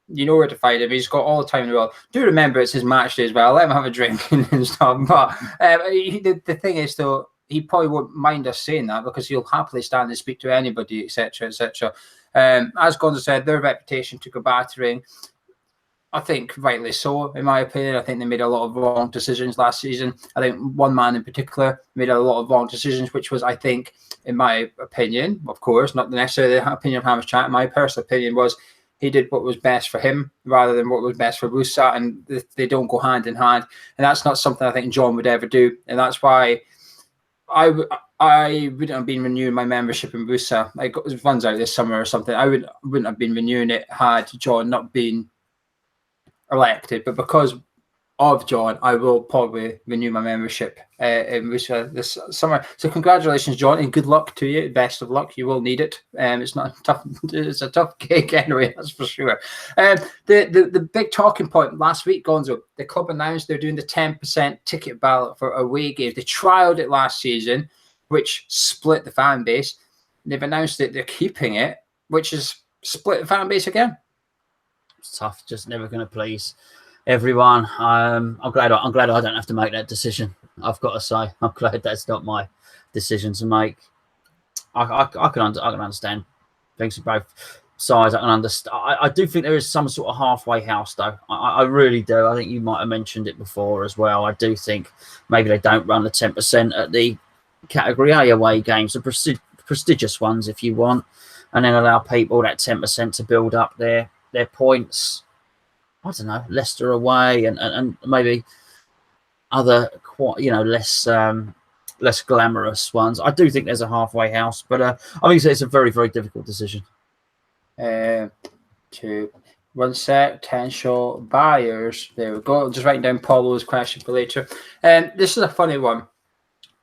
you know where to find him. He's got all the time in the world. Do remember it's his match day as well. Let him have a drink and stuff. But the thing is, though, he probably won't mind us saying that because he'll happily stand and speak to anybody, etc., etc. As Gonzo said, their reputation took a battering. I think rightly so, in my opinion. I think they made a lot of wrong decisions last season. I think one man in particular made a lot of wrong decisions, which was, I think, in my opinion, of course, not necessarily the opinion of Hammer's Chat, my personal opinion was he did what was best for him rather than what was best for WUSA, and they don't go hand in hand. And that's not something I think John would ever do. And that's why I wouldn't have been renewing my membership in WUSA. It runs out this summer or something. I wouldn't have been renewing it had John not been elected, but because of John, I will probably renew my membership in WUSA this summer. So congratulations, John, and good luck to you. Best of luck. You will need it. It's a tough gig anyway, that's for sure. The big talking point last week, Gonzo, the club announced they're doing the 10% ticket ballot for away games. They trialed it last season, which split the fan base. They've announced that they're keeping it, which is split the fan base again. It's tough, just never going to please everyone. I'm glad I don't have to make that decision. I've got to say, I'm glad that's not my decision to make. I can understand things from both sides. I can understand. I do think there is some sort of halfway house, though. I really do. I think you might have mentioned it before as well. I do think maybe they don't run the 10% at the Category A away games, the prestigious ones, if you want, and then allow people that 10% to build up their points. I don't know, Leicester away and maybe other less glamorous ones. I do think there's a halfway house, but I think it's a very, very difficult decision. To one sec, potential buyers. There we go. Just writing down Paulo's question for later. This is a funny one.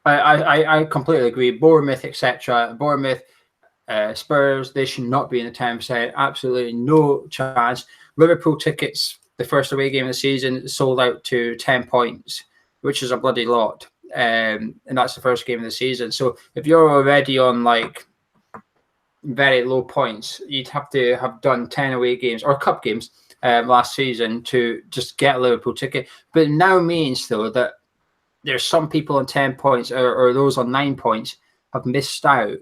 I completely agree. Bournemouth, etc. Bournemouth, Spurs, they should not be in the 10%. Absolutely no chance. Liverpool tickets, the first away game of the season, sold out to 10 points. which is a bloody lot. And that's the first game of the season. So if you're already on like very low points, you'd have to have done 10 away games or cup games last season to just get a Liverpool ticket. But it now means, though, that there's some people on 10 points or those on 9 points have missed out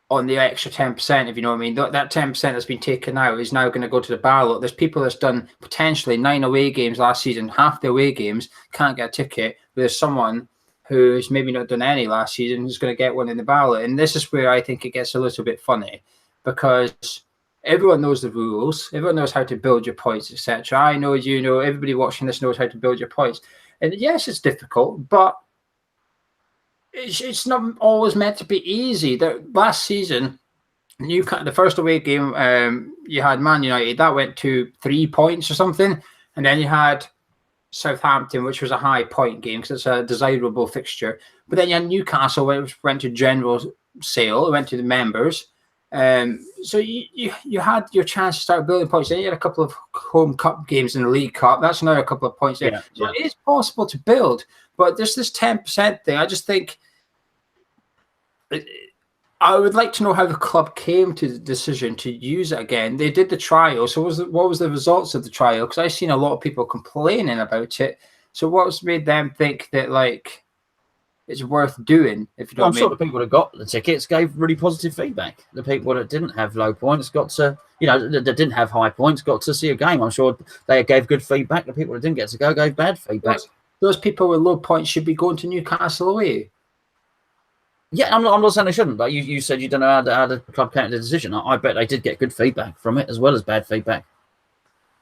on the extra 10%, if you know what I mean. That 10% that's been taken out is now going to go to the ballot. There's people that's done potentially 9 away games last season, half the away games, can't get a ticket. But there's someone who's maybe not done any last season who's going to get one in the ballot. And this is where I think it gets a little bit funny, because everyone knows the rules. Everyone knows how to build your points, etc. I know, you know, everybody watching this knows how to build your points. And yes, it's difficult, but it's not always meant to be easy. Last season, the first away game, you had Man United, that went to 3 points or something. And then you had Southampton, which was a high point game because it's a desirable fixture. But then you had Newcastle, which went to general sale, it went to the members. So you had your chance to start building points. Then you had a couple of home cup games in the League Cup. That's another couple of points there. Yeah, so it is possible to build, but there's this 10% thing. I just think I would like to know how the club came to the decision to use it again. They did the trial. So what was the results of the trial? Because I've seen a lot of people complaining about it. So what's made them think that like it's worth doing? If you know what I mean? I'm sure the people that got the tickets gave really positive feedback. The people that didn't have low points got to, that didn't have high points got to see a game. I'm sure they gave good feedback. The people that didn't get to go gave bad feedback. Those people with low points should be going to Newcastle away. Yeah, I'm not saying they shouldn't, but you said you don't know how the club came to the decision. I bet they did get good feedback from it as well as bad feedback.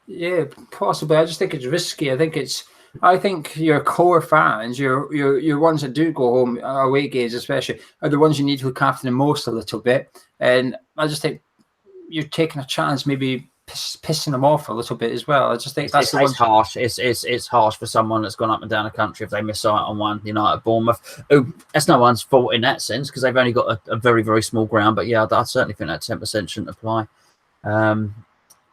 Yeah, possibly. I just think it's risky. I think your core fans, your ones that do go home away games especially, are the ones you need to look after the most a little bit. And I just think you're taking a chance, maybe pissing them off a little bit as well. I just think it's harsh. It's harsh for someone that's gone up and down the country if they miss out on one. United, Bournemouth. That's no one's fault in that sense because they've only got a very, very small ground. But yeah, I certainly think that 10% shouldn't apply.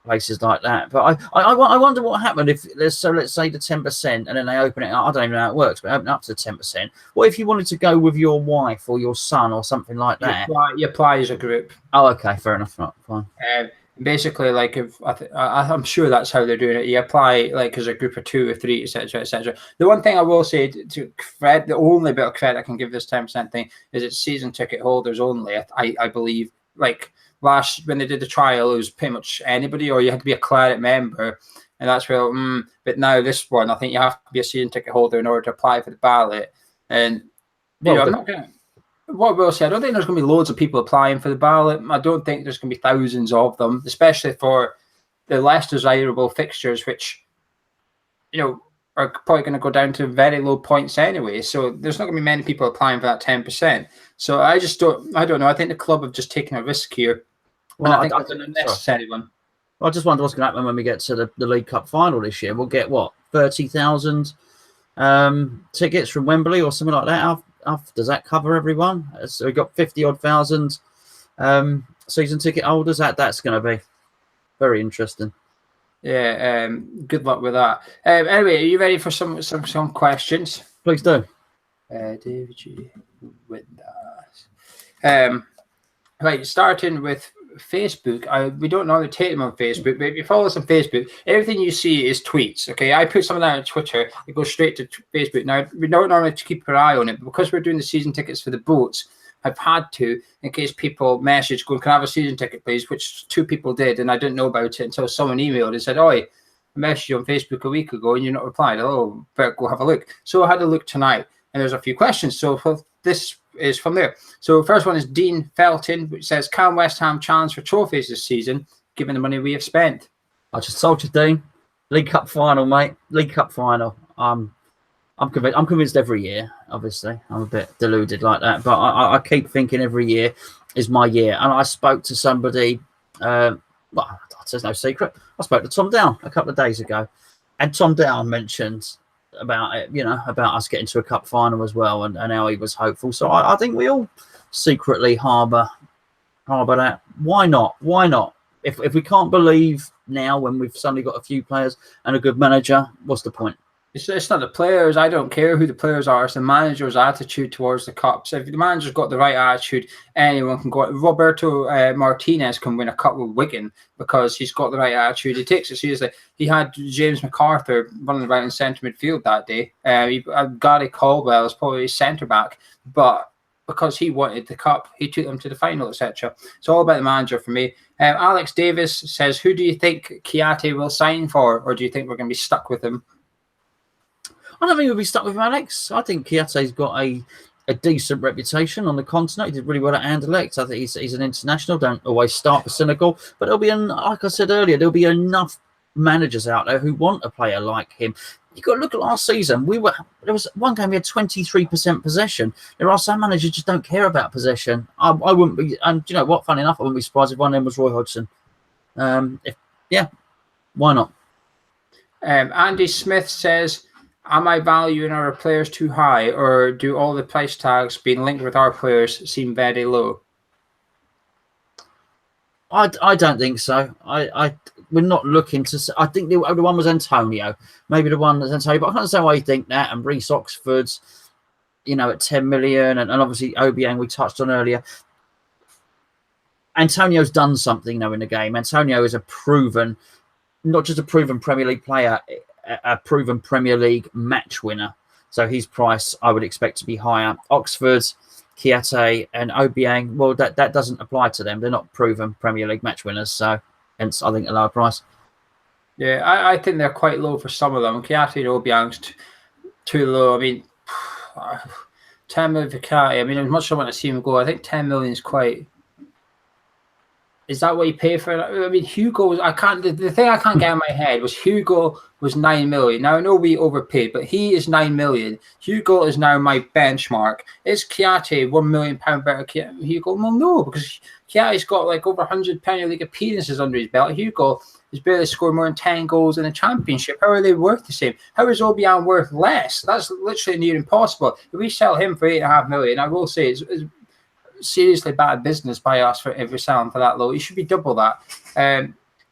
Places like that. But I wonder what happened if let's say the 10% and then they open it up. I don't even know how it works, but open up to 10%. What if you wanted to go with your wife or your son or something like that? You apply as a group. Oh, okay, fair enough. Right, fine. Basically, like if I'm sure that's how they're doing it. You apply like as a group of 2 or 3, etc., etc. The one thing I will say to Fred, the only bit of credit I can give this 10% thing is it's season ticket holders only. I believe like. Last when they did the trial, it was pretty much anybody, or you had to be a Claret member, and that's where. But now this one, I think you have to be a season ticket holder in order to apply for the ballot. And I'm not gonna. What we'll say, I don't think there's going to be loads of people applying for the ballot. I don't think there's going to be thousands of them, especially for the less desirable fixtures, which are probably going to go down to very low points anyway. So there's not going to be many people applying for that 10%. So I don't know. I think the club have just taken a risk here. Well, I think that's an unnecessary one. I just wonder what's going to happen when we get to the League Cup final this year. We'll get, 30,000 tickets from Wembley or something like that. How does that cover everyone? So we've got 50-odd thousand season ticket holders. That's going to be very interesting. Yeah, good luck with that. Anyway, are you ready for some questions? Please do. David G. Windass. Right, starting with Facebook. We don't normally take them on Facebook, but if you follow us on Facebook, everything you see is tweets. Okay, I put some of that on Twitter. It goes straight to Facebook. Now we don't normally keep an eye on it, but because we're doing the season tickets for the boats, I've had to, in case people message, going, "Can I have a season ticket, please?" Which 2 people did, and I didn't know about it until someone emailed and said, "Oi, I messaged you on Facebook a week ago, and you're not replied." Oh, better go have a look. So I had a look tonight, and there's a few questions. So this is from there. So first one is Dean Felton, which says, "Can West Ham challenge for trophies this season, given the money we have spent?" I just told you, Dean. League Cup final, mate. League Cup final. I'm convinced every year. Obviously, I'm a bit deluded like that, but I keep thinking every year is my year. And I spoke to somebody. There's no secret. I spoke to Tom Down a couple of days ago, and Tom Down mentioned about it, about us getting to a cup final as well, and how he was hopeful. So I think we all secretly harbour that. Why not? If we can't believe now when we've suddenly got a few players and a good manager, what's the point? It's not the players. I don't care who the players are. It's the manager's attitude towards the cups. If the manager's got the right attitude, anyone can go. Roberto Martinez can win a cup with Wigan because he's got the right attitude. He takes it seriously. He had James MacArthur running around in centre midfield that day. Gary Caldwell is probably his centre back, but because he wanted the cup, he took them to the final, etc. It's all about the manager for me. Alex Davis says, "Who do you think Kouyaté will sign for, or do you think we're going to be stuck with him?" I don't think we'll be stuck with Alex. I think Kouyaté's got a decent reputation on the continent. He did really well at Anderlecht. I think he's an international. Don't always start for Senegal, but there'll be, like I said earlier, there'll be enough managers out there who want a player like him. You've got to look at last season. There was one game we had 23% possession. There are some managers who just don't care about possession. I wouldn't be, and you know what? Funny enough, I wouldn't be surprised if one of them was Roy Hodgson. Why not? Andy Smith says, "Am I valuing our players too high, or do all the price tags being linked with our players seem very low?" I don't think so. We're not looking to. I think the one was Antonio. Maybe the one was Antonio, but I can't understand why you think that. And Reece Oxford's, at 10 million, and obviously Obiang we touched on earlier. Antonio's done something, in the game. Antonio is not just a proven Premier League player, a proven Premier League match winner. So his price I would expect to be higher. Oxford's, Kouyaté and Obiang, well, that doesn't apply to them. They're not proven Premier League match winners, so hence I think a lower price. Yeah, I think they're quite low for some of them. Kouyaté and Obiang's too low. I mean, 10 million for Kouyaté. I mean, as much as I want to see him go, I think 10 million is quite. Is that what you pay for it? I mean, Hugo, the thing I can't get in my head was Hugo was 9 million. Now, I know we overpaid, but he is 9 million. Hugo is now my benchmark. Is Kouyaté £1 million better than Hugo? Well, no, because Kouyaté's got like over 100 Premier League appearances under his belt. Hugo has barely scored more than 10 goals in the Championship. How are they worth the same? How is Obiang worth less? That's literally near impossible. If we sell him for 8.5 million, I will say it's seriously bad business by us if we're selling for that low. It should be double that.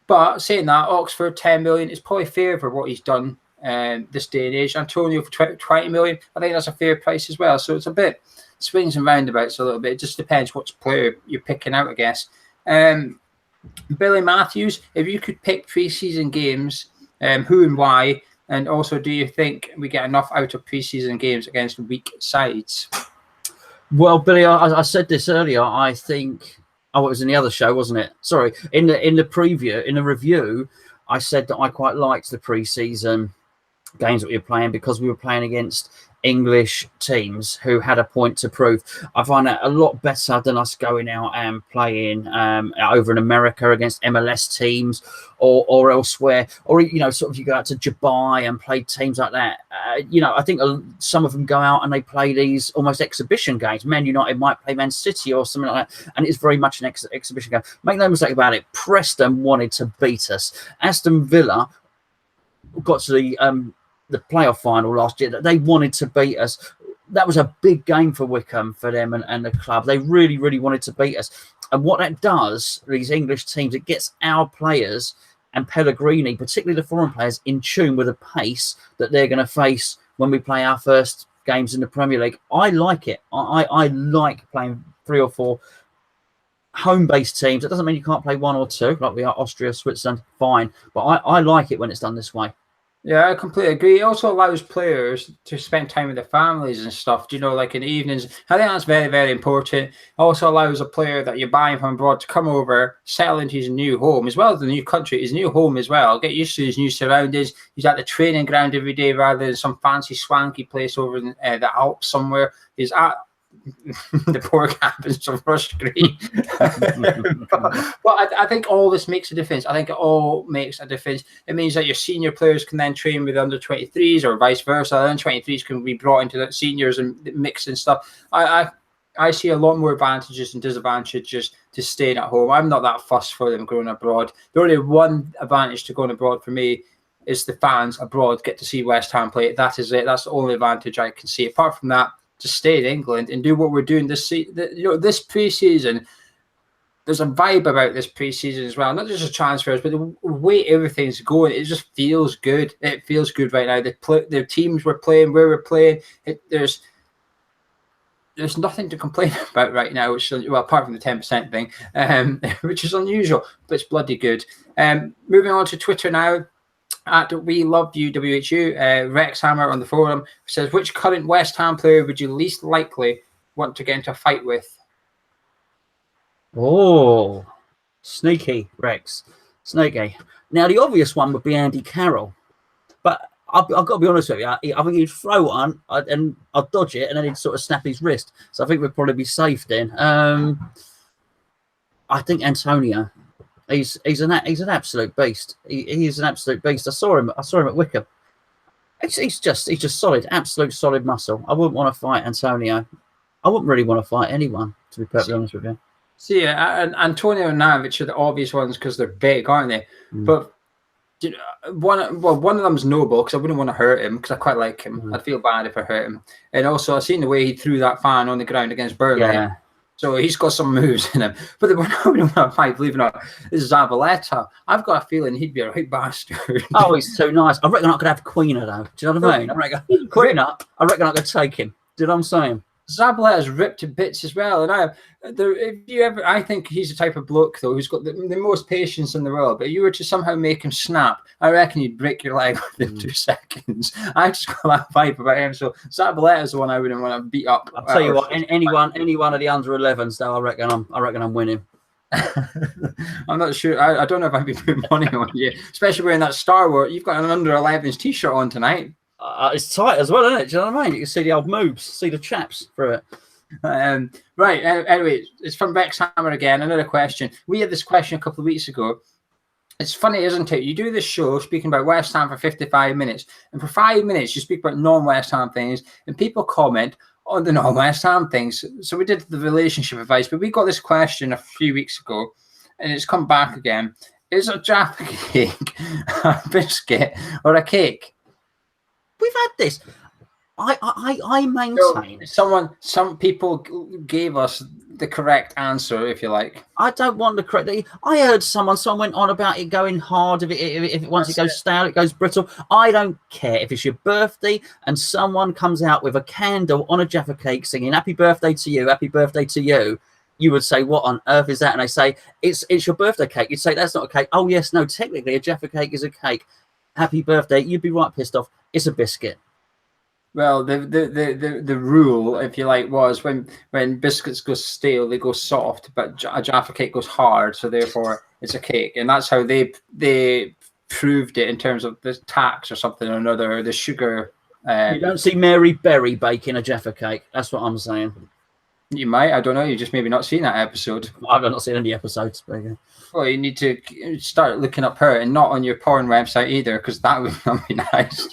But saying that, Oxford 10 million is probably fair for what he's done this day and age. Antonio for 20 million, I think that's a fair price as well. So it's a bit swings and roundabouts a little bit. It just depends which player you're picking out, I guess. Billy Matthews, if you could pick pre-season games, who and why, and also do you think we get enough out of pre-season games against weak sides? Well, Billy, I said this earlier. I think, it was in the other show, wasn't it? Sorry, in the review, I said that I quite liked the pre-season games that we were playing because we were playing against English teams who had a point to prove. I find that a lot better than us going out and playing over in America against MLS teams or elsewhere, or sort of you go out to Dubai and play teams like that. I think some of them go out and they play these almost exhibition games. Man United might play Man City or something like that, and it's very much an exhibition game. Make no mistake about it, Preston wanted to beat us. Aston Villa got to the playoff final last year, that they wanted to beat us. That was a big game for Wickham, for them and the club. They really, really wanted to beat us. And what that does, these English teams, it gets our players and Pellegrini, particularly the foreign players, in tune with the pace that they're going to face when we play our first games in the Premier League. I like it. I like playing 3 or 4 home-based teams. It doesn't mean you can't play 1 or 2, like we are Austria, Switzerland, fine. But I like it when it's done this way. Yeah, I completely agree. It also allows players to spend time with their families and stuff, like in the evenings. I think that's very, very important. It also allows a player that you're buying from abroad to come over, settle into his new home, as well as the new country, his new home as well. Get used to his new surroundings. He's at the training ground every day rather than some fancy, swanky place over in the Alps somewhere. He's at the poor happens to rush green. but I think all this makes a difference. I think it all makes a difference. It means that your senior players can then train with under 23s or vice versa. Under 23s can be brought into the seniors and mix and stuff. I see a lot more advantages and disadvantages to staying at home. I'm not that fussed for them going abroad. The only one advantage to going abroad for me is the fans abroad get to see West Ham play. That is it. That's the only advantage I can see. Apart from that, to stay in England and do what we're doing this pre-season. there's a vibe about this preseason as well. Not just the transfers, but the way everything's going. It just feels good. It feels good right now. The teams we're playing, where we're playing. There's nothing to complain about right now, which, well, apart from the 10% thing, which is unusual, but it's bloody good. Moving on to Twitter now. At We Love You WHU, Rex Hammer on the forum says, which current West Ham player would you least likely want to get into a fight with? Oh, sneaky, Rex. Sneaky. Now, the obvious one would be Andy Carroll. But I've got to be honest with you. I think he'd throw one and I'd dodge it and then he'd sort of snap his wrist. So I think we'd probably be safe then. I think Antonio. He's an absolute beast. He is an absolute beast. I saw him at Wickham. He's just solid, absolute solid muscle. I wouldn't want to fight Antonio. I wouldn't really want to fight anyone, to be perfectly honest with you. See, and Antonio and Navich are the obvious ones because they're big, aren't they? But you know, one of them's noble because I wouldn't want to hurt him because I quite like him. I'd feel bad if I hurt him. And also, I've seen the way he threw that fan on the ground against Burnley. Yeah. So he's got some moves in him. But the one I wouldn't want to fight, believe it or not, is Zabaleta. I've got a feeling he'd be a right bastard. Oh, he's so nice. I reckon I could have Quina, though. Do you know what I mean? I reckon I could take him. Do you know what I'm saying? Zabaleta's ripped to bits as well, and I think he's the type of bloke though who's got the most patience in the world. But if you were to somehow make him snap, I reckon you'd break your leg within 2 seconds. I just got that vibe about him. So Zabaleta's the one I wouldn't want to beat up. I'll tell you what, any one of the under 11s though, I reckon I'm winning. I'm not sure. I don't know if I'd be putting money on you, especially wearing that Star Wars. You've got an under 11s t-shirt on tonight. It's tight as well, isn't it? Do you know what I mean? You can see the old moves, see the chaps through it. Right. Anyway, it's from Rex Hammer again. Another question. We had this question a couple of weeks ago. It's funny, isn't it? You do this show speaking about West Ham for 55 minutes, and for 5 minutes you speak about non-West Ham things, and people comment on the non-West Ham things. So we did the relationship advice, but we got this question a few weeks ago, and it's come back again. Is a Jaffa Cake a biscuit or a cake? We've had this. I maintain. Some people gave us the correct answer, if you like. I don't want the correct. I heard someone went on about it going hard. If once it goes stale, it goes brittle. I don't care if it's your birthday and someone comes out with a candle on a Jaffa Cake singing "Happy Birthday to you, Happy Birthday to you." You would say, "What on earth is that?" And they say, "It's your birthday cake." You'd say, "That's not a cake." Oh yes, no, technically a Jaffa Cake is a cake. Happy birthday. You'd be right pissed off. It's a biscuit. Well, the rule, if you like, was when biscuits go stale, they go soft, but a Jaffa Cake goes hard, so therefore it's a cake, and that's how they proved it in terms of the tax or something or another, or the sugar. You don't see Mary Berry baking a Jaffa Cake. That's what I'm saying. You might. I don't know. You just maybe not seen that episode. I've not seen any episodes. Well, you need to start looking up her, and not on your porn website either, because that would not be nice.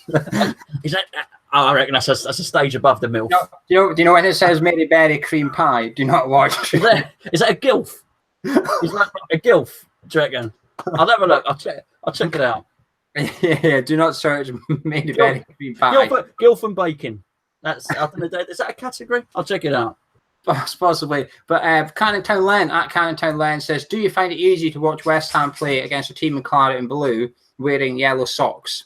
Is that? I reckon that's a stage above the MILF. Do you know when it says Mary Berry cream pie? Do not watch. Is that a gilf? Is that a gilf? Do you reckon? I'll have a look. I'll check it out. Yeah. Do not search Mary Berry cream pie. Gilf and bacon. That's. I don't know, is that a category? I'll check it out. Possibly, but Canning Town Len says, do you find it easy to watch West Ham play against a team in Claret and Blue wearing yellow socks?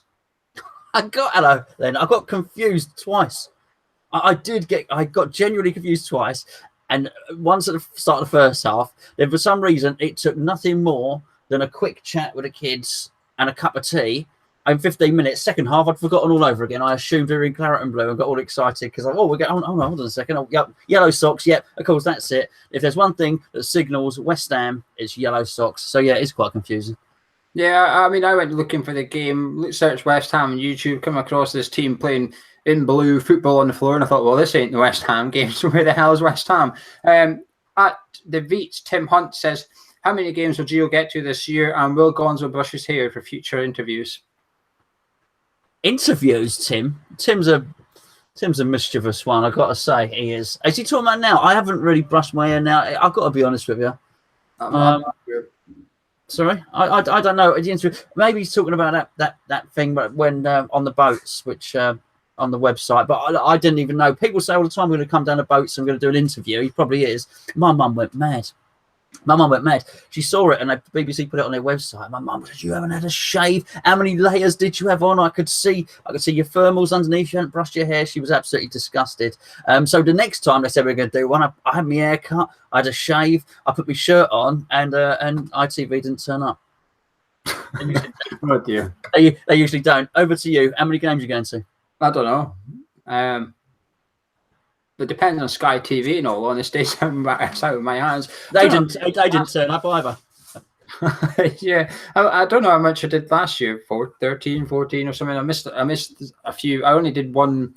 I got confused twice. I got genuinely confused twice, and once at the start of the first half, then for some reason it took nothing more than a quick chat with the kids and a cup of tea. In 15 minutes, second half, I'd forgotten all over again. I assumed we were in Claret and Blue and got all excited because we're going, hold on a second. Oh, yep, yellow socks. Yep, of course, that's it. If there's one thing that signals West Ham, it's yellow socks. So, yeah, it's quite confusing. Yeah, I mean, I went looking for the game, searched West Ham on YouTube, come across this team playing in blue, football on the floor, and I thought, well, this ain't the West Ham game, so where the hell is West Ham? At the Veets, Tim Hunt says, how many games will Geo get to this year, and will Gonzo brush his hair for future interviews? Interviews, Tim. Tim's a mischievous one. I've got to say, he is. Is he talking about now? I haven't really brushed my hair now. I've got to be honest with you. Sorry, I don't know. Maybe he's talking about that thing, but when on the boats, which on the website. But I didn't even know. People say all the time, "I'm going to come down the boats. I'm going to do an interview." He probably is. My mum went mad. My mum went mad. She saw it, and the BBC put it on their website. My mum said, "You haven't had a shave. How many layers did you have on? I could see your thermals underneath. You hadn't brushed your hair." She was absolutely disgusted. So the next time they said we were going to do one, I had my hair cut. I had a shave. I put my shirt on, and ITV didn't turn up. Oh dear. They usually don't. Over to you. How many games are you going to? I don't know. It depends on Sky TV, in all honesty. It's out of my hands. They didn't turn up either. Yeah, I don't know how much I did last year. 13, 14 or something. I missed a few. I only did one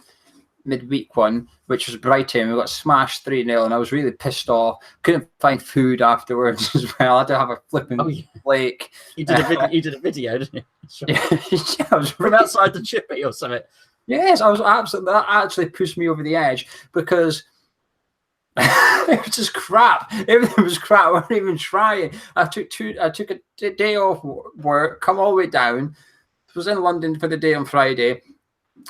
midweek one, which was Brighton. We got smashed 3-0, and I was really pissed off. Couldn't find food afterwards as well. I had to have a flipping flake. You did a video, didn't you? Yeah, I was from outside the chippy or something. Yes, I was absolutely. That actually pushed me over the edge because it was just crap. Everything was crap. I wasn't even trying. I took a day off work, come all the way down. I was in London for the day on Friday.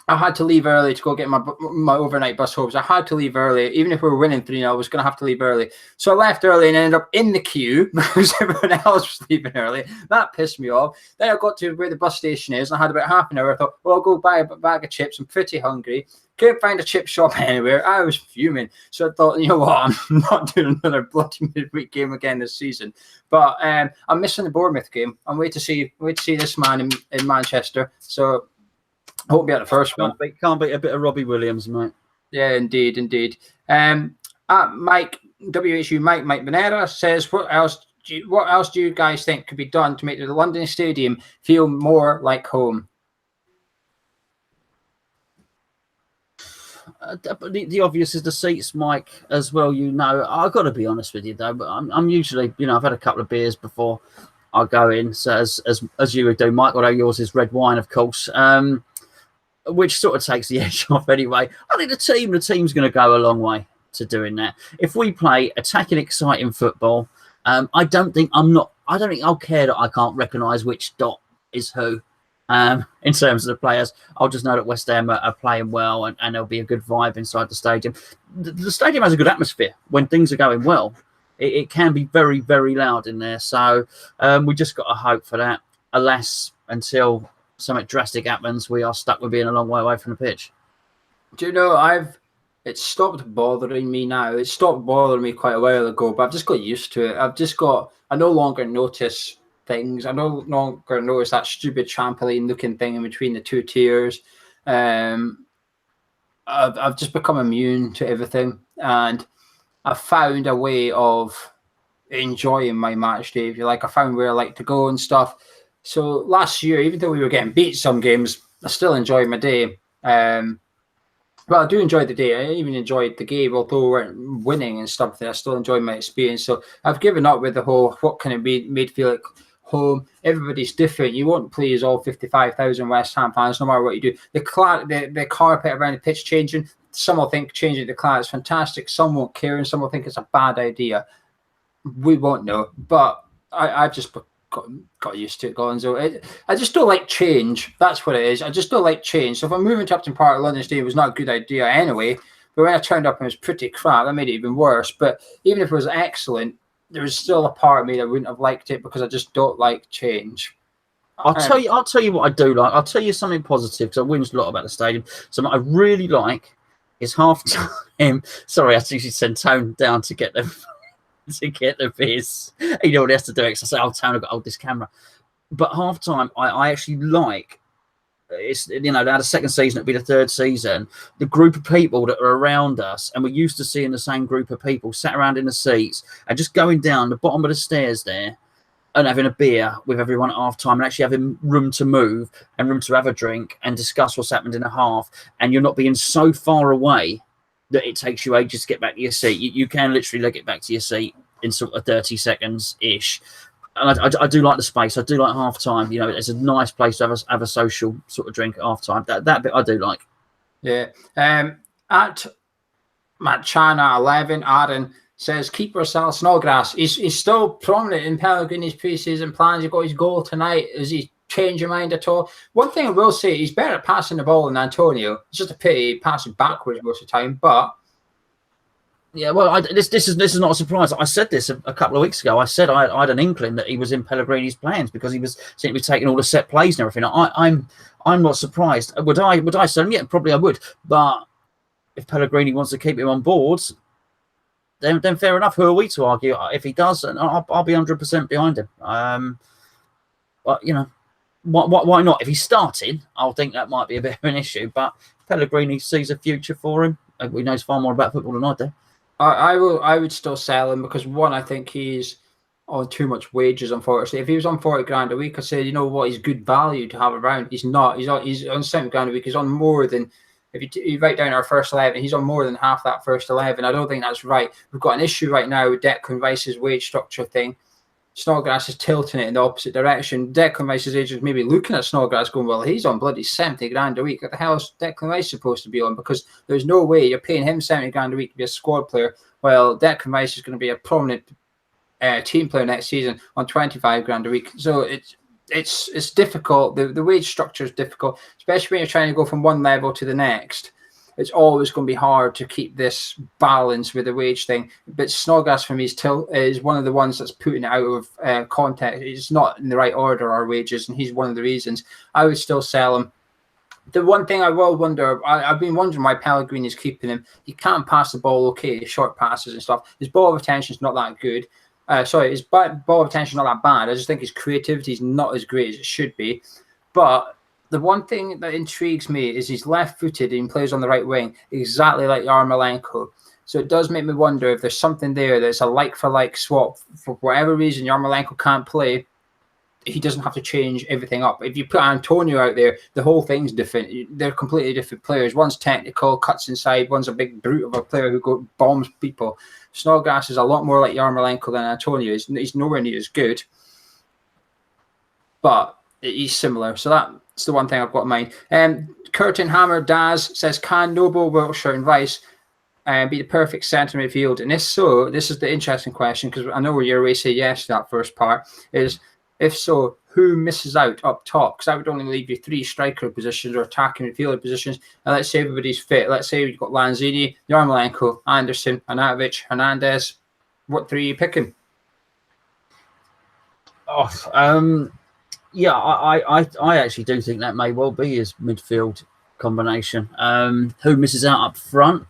I had to leave early to go get my overnight bus home. So I had to leave early. Even if we were winning 3-0, I was going to have to leave early. So I left early and ended up in the queue because everyone else was leaving early. That pissed me off. Then I got to where the bus station is, and I had about half an hour. I thought, well, I'll go buy a bag of chips. I'm pretty hungry. Couldn't find a chip shop anywhere. I was fuming. So I thought, you know what? I'm not doing another bloody midweek game again this season. But I'm missing the Bournemouth game. I'm waiting to see this man in Manchester. So I hope be at the first one. Can't beat a bit of Robbie Williams, mate. Yeah, indeed. Mike Manera says, what else do you guys think could be done to make the London Stadium feel more like home? The obvious is the seats, Mike, as well. You know, I've got to be honest with you though. But I'm usually, I've had a couple of beers before I go in. So as you would do, Mike. Although yours is red wine, of course. Which sort of takes the edge off anyway. I think the team's going to go a long way to doing that. If we play attacking, exciting football, I don't think I'll care that I can't recognise which dot is who. In terms of the players, I'll just know that West Ham are playing well, and there'll be a good vibe inside the stadium. The stadium has a good atmosphere when things are going well. It can be very, very loud in there. So we just got to hope for that. Alas, until something drastic happens, we are stuck with being a long way away from the pitch. Do you know, it's stopped bothering me now. It stopped bothering me quite a while ago, but I've just got used to it. I no longer notice things. I no longer notice that stupid trampoline looking thing in between the two tiers. I've just become immune to everything, and I've found a way of enjoying my match day, if you like. I found where I like to go and stuff. So last year, even though we were getting beat some games, I still enjoyed my day. But I do enjoy the day. I even enjoyed the game, although we weren't winning and stuff. I still enjoyed my experience. So I've given up with the whole, what can it be made feel like home? Everybody's different. You won't please all 55,000 West Ham fans, no matter what you do. The carpet around the pitch changing. Some will think changing the Claret is fantastic. Some won't care, and some will think it's a bad idea. We won't know. But I've just got used to it, Gonzo. I just don't like change. That's what it is. I just don't like change. So if I'm moving to Upton Park London Stadium, it was not a good idea anyway. But when I turned up and it was pretty crap, that made it even worse. But even if it was excellent, there was still a part of me that wouldn't have liked it because I just don't like change. I'll tell you what I do like. I'll tell you something positive because I whinge a lot about the stadium. Something I really like is half time. Sorry, I usually send Tone down to get them. To get the beers. You know what he has to do. Because I say, Tone, I've got to hold this camera. But half time, I actually like, it's, they had a second season, it'll be the third season, the group of people that are around us, and we're used to seeing the same group of people sat around in the seats and just going down the bottom of the stairs there and having a beer with everyone at half time and actually having room to move and room to have a drink and discuss what's happened in a half, and you're not being so far away that it takes you ages to get back to your seat. You can literally leg it back to your seat in sort of 30 seconds-ish. And I do like the space. I do like half-time. It's a nice place to have a social sort of drink at half-time. That bit I do like. Yeah. At Matchana 11, Aaron says, keeper Sal Snodgrass. He's still prominent in Pellegrini's pre-season plans. He got his goal tonight. Is he change your mind at all? One thing I will say, he's better at passing the ball than Antonio. It's just a pity passing backwards most of the time, but Yeah, well, this is not a surprise. I said this a couple of weeks ago. I said I had an inkling that he was in Pellegrini's plans because he seemed to be taking all the set plays and everything. I'm not surprised. Would I sell him? Yeah, probably I would. But if Pellegrini wants to keep him on board, then fair enough. Who are we to argue? If he does, and I'll be 100% behind him. But you know, why not? If he's starting, I'll think that might be a bit of an issue. But Pellegrini sees a future for him. He knows far more about football than I do. I would still sell him because one, I think he's on too much wages, unfortunately. If he was on 40 grand a week, I'd say, you know what, he's good value to have around. He's not. He's on 70 grand a week. He's on more than, if you write down our first 11, he's on more than half that first 11. I don't think that's right. We've got an issue right now with Declan Rice's wage structure thing. Snodgrass is tilting it in the opposite direction. Declan Rice's agent maybe looking at Snodgrass going, well, he's on bloody 70 grand a week. What the hell is Declan Rice supposed to be on? Because there's no way you're paying him 70 grand a week to be a squad player, while Declan Rice is going to be a prominent team player next season on 25 grand a week. So it's difficult. The wage structure is difficult, especially when you're trying to go from one level to the next. It's always going to be hard to keep this balance with the wage thing. But Snodgrass for me is one of the ones that's putting it out of context. It's not in the right order, our wages, and he's one of the reasons. I would still sell him. The one thing I will wonder, I've been wondering why Pellegrini is keeping him. He can't pass the ball okay, short passes and stuff. His ball retention is not that good. His ball retention is not that bad. I just think his creativity is not as great as it should be. But the one thing that intrigues me is he's left-footed and he plays on the right wing, exactly like Yarmolenko. So it does make me wonder if there's something there that's a like-for-like swap. For whatever reason, Yarmolenko can't play. He doesn't have to change everything up. If you put Antonio out there, the whole thing's different. They're completely different players. One's technical, cuts inside. One's a big brute of a player who bombs people. Snodgrass is a lot more like Yarmolenko than Antonio is. He's nowhere near as good, but he's similar. So that's the one thing I've got in mind. Curtin Hammer Daz says, can Noble, Wiltshire and Rice be the perfect centre midfield? And if so, this is the interesting question, because I know where you're always say yes to that first part, is if so, who misses out up top? Because that would only leave you 3 striker positions or attacking midfielder positions. And let's say everybody's fit. Let's say we've got Lanzini, Yarmolenko, Anderson, Anatovich, Hernandez. What 3 are you picking? Yeah, I actually do think that may well be his midfield combination. Who misses out up front?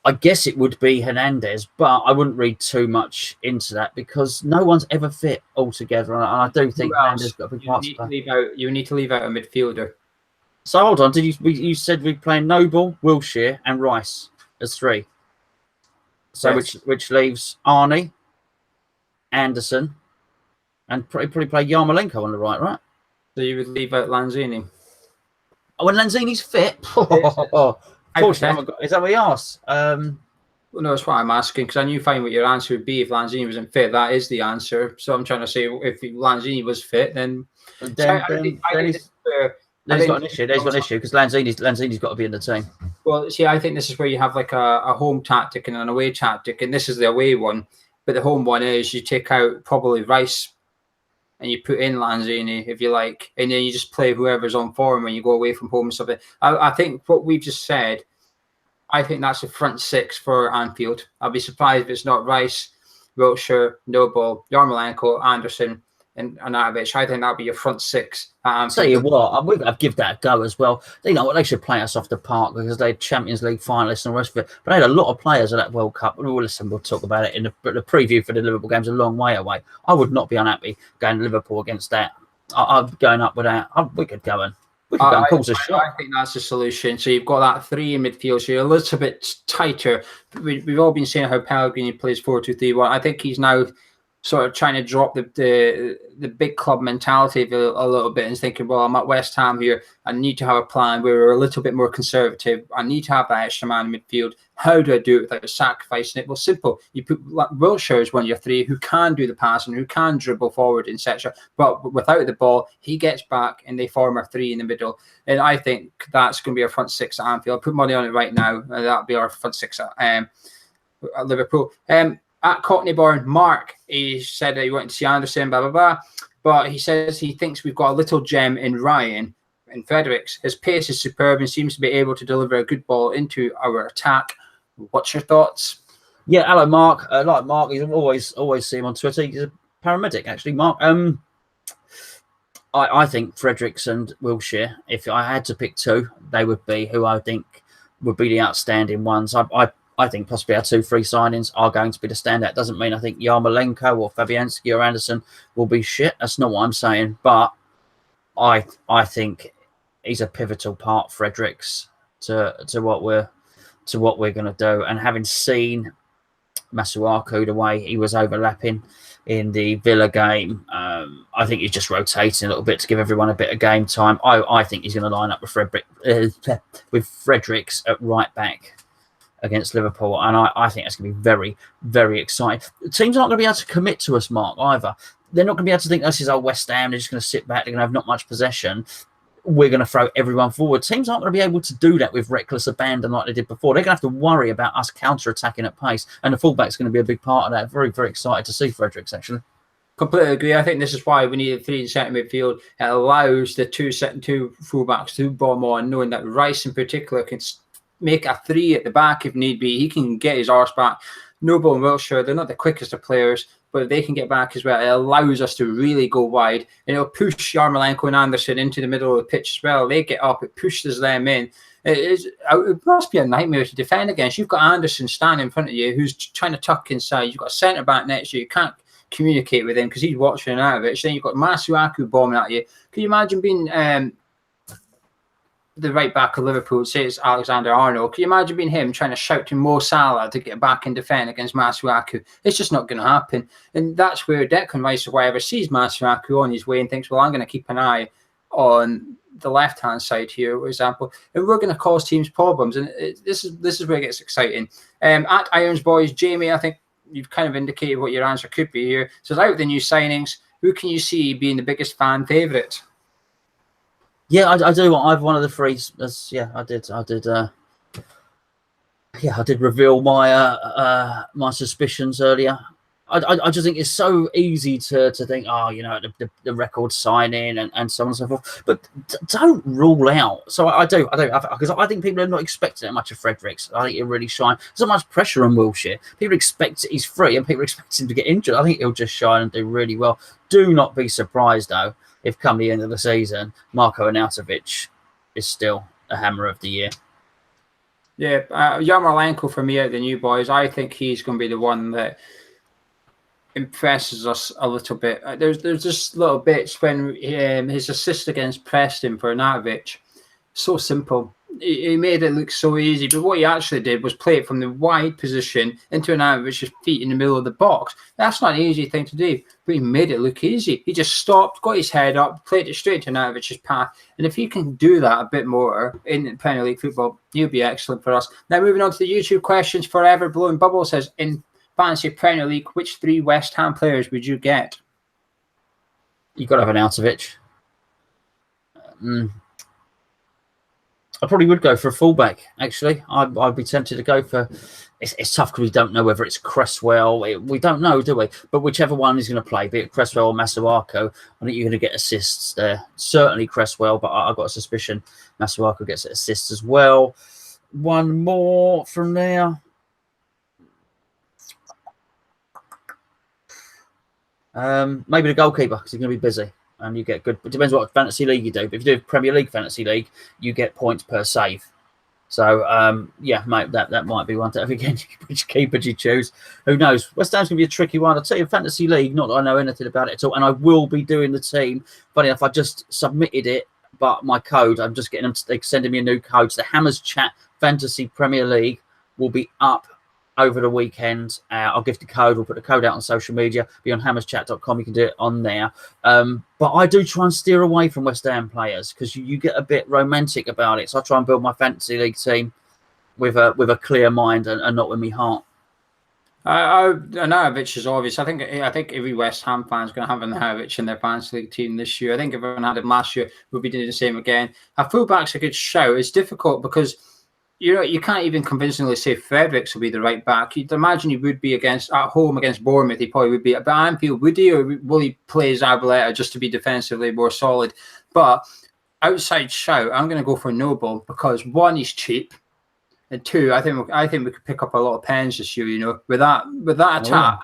I guess it would be Hernandez, but I wouldn't read too much into that because no one's ever fit altogether. And I do think Hernandez got a big part to play. You need to leave out a midfielder. So hold on, you said we're playing Noble, Wilshere, and Rice as 3. So yes. which leaves Arnie, Anderson, and probably play Yarmolenko on the right? So you would leave out Lanzini. Oh, when Lanzini's fit. Is that what he asked? Well, no, that's what I'm asking, because I knew fine what your answer would be if Lanzini wasn't fit. That is the answer. So I'm trying to say if Lanzini was fit, then he's got an issue. There's got an issue because Lanzini's got to be in the team. Well, see, I think this is where you have like a home tactic and an away tactic, and this is the away one. But the home one is you take out probably Rice and you put in Lanzini, if you like, and then you just play whoever's on form when you go away from home and stuff. I think what we've just said, I think that's the front 6 for Anfield. I'll be surprised if it's not Rice, Wiltshire, Noble, Yarmolenko, Anderson, and Anatovich. I think that'll be your front 6. Tell you what, I'd give that a go as well. You know what, they should play us off the park because they're Champions League finalists and the rest of it. But they had a lot of players at that World Cup. We'll talk about it in the preview for the Liverpool game's a long way away. I would not be unhappy going to Liverpool against that. I'm going up with that. We could go and cause a shot. I think that's the solution. So you've got that 3 in midfield. So you're a little bit tighter. We've all been saying how Pellegrini plays 4-2-3-1. I think he's now sort of trying to drop the big club mentality a little bit and thinking, well, I'm at West Ham here. I need to have a plan where we're a little bit more conservative. I need to have that extra man in midfield. How do I do it without sacrificing it? Well, simple. You put Wiltshire as one of your 3 who can do the passing, who can dribble forward, etc. But without the ball, he gets back and they form a 3 in the middle. And I think that's going to be our front 6 at Anfield. I'll put money on it right now. That'll be our front 6 at Liverpool. At Cockneyborn, Mark, he said that he wanted to see Anderson, blah, blah, blah. But he says he thinks we've got a little gem in Ryan and Fredericks. His pace is superb and seems to be able to deliver a good ball into our attack. What's your thoughts? Yeah, hello, Mark. Like Mark, you always see him on Twitter. He's a paramedic, actually, Mark. I think Fredericks and Wilshere, if I had to pick two, they would be who I think would be the outstanding ones. I think possibly our 2 free signings are going to be the standout. Doesn't mean I think Yarmolenko or Fabianski or Anderson will be shit. That's not what I'm saying. But I think he's a pivotal part, Fredericks, to what we're going to do. And having seen Masuaku, the way he was overlapping in the Villa game, I think he's just rotating a little bit to give everyone a bit of game time. I think he's going to line up with Fredericks at right back against Liverpool, and I think that's going to be very, very exciting. The teams aren't going to be able to commit to us, Mark, either. They're not going to be able to think this is our West Ham. They're just going to sit back. They're going to have not much possession. We're going to throw everyone forward. Teams aren't going to be able to do that with reckless abandon like they did before. They're going to have to worry about us counter-attacking at pace, and the fullback's going to be a big part of that. Very, very excited to see Fredericks, actually. Completely agree. I think this is why we need a 3 centre midfield. It allows the two fullbacks to bomb on, knowing that Rice in particular can make a 3 at the back if need be. He can get his arse back. Noble and Wilshere, they're not the quickest of players, but if they can get back as well, it allows us to really go wide. And it'll push Yarmolenko and Anderson into the middle of the pitch as well. They get up, it pushes them in. It must be a nightmare to defend against. You've got Anderson standing in front of you who's trying to tuck inside. You've got a centre-back next to you. You can't communicate with him because he's watching out of it. So then you've got Masuaku bombing at you. Can you imagine being the right back of Liverpool, say it's Alexander-Arnold? Can you imagine being him trying to shout to Mo Salah to get back and defend against Masuaku? It's just not going to happen. And that's where Declan Rice or whatever sees Masuaku on his way and thinks, well, I'm going to keep an eye on the left-hand side here, for example, and we're going to cause teams problems. And this is where it gets exciting. At Irons Boys, Jamie, I think you've kind of indicated what your answer could be here. So out of the new signings, who can you see being the biggest fan favourite? Yeah, I do. I've one of the 3. Yeah, I did. I did reveal my my suspicions earlier. I just think it's so easy to think, the record signing and so on and so forth. But don't rule out. So I do, because I think people are not expecting that much of Fredericks. I think he'll really shine. There's not much pressure on Wilshere. People expect he's free, and people expect him to get injured. I think he'll just shine and do really well. Do not be surprised though if come the end of the season, Marko Arnautovic is still a hammer of the year. Yeah, Yarmolenko for me out of the new boys, I think he's going to be the one that impresses us a little bit. There's just little bits when his assist against Preston for Arnautovic, so simple. He made it look so easy, but what he actually did was play it from the wide position into Arnautovic's feet in the middle of the box. That's not an easy thing to do, but he made it look easy. He just stopped, got his head up, played it straight to Arnautovic's path, and if he can do that a bit more in Premier League football, he'll be excellent for us. Now moving on to the YouTube questions. Forever Blowing Bubble says, in fantasy Premier League, which 3 West Ham players would you get? You've got to have Arnautovic. I probably would go for a fullback, actually. I'd be tempted to go for... It's tough because we don't know whether it's Cresswell. We don't know, do we? But whichever one is going to play, be it Cresswell or Masuaku, I think you're going to get assists there. Certainly Cresswell, but I've got a suspicion Masuaku gets assists as well. One more from there. Maybe the goalkeeper, because he's going to be busy. And you get good. It depends what fantasy league you do. But if you do Premier League fantasy league, you get points per save. So yeah, mate, that might be one. Again, which keeper do you choose? Who knows? West Ham's gonna be a tricky one. I'll tell you, fantasy league. Not that I know anything about it at all, and I will be doing the team. Funny enough, I just submitted it, but my code, I'm just getting them. They're sending me a new code. So the Hammers Chat Fantasy Premier League will be up over the weekend. I'll give the code. We'll put the code out on social media. Be on hammerschat.com. You can do it on there. But I do try and steer away from West Ham players because you get a bit romantic about it. So I try and build my fantasy league team with a clear mind and not with my heart. Arnautovic is obvious. I think every West Ham fan is going to have Arnautovic in their fantasy league team this year. I think if everyone had him last year, we'll be doing the same again. A fullback's a good shout. It's difficult because you can't even convincingly say Fredericks will be the right back. You'd imagine he would be at home against Bournemouth. He probably would be. But Anfield, would he, or will he play Zabaleta just to be defensively more solid? But outside shout, I'm going to go for Noble because one, he's cheap. And two, I think we could pick up a lot of pens this year. You know, with that attack.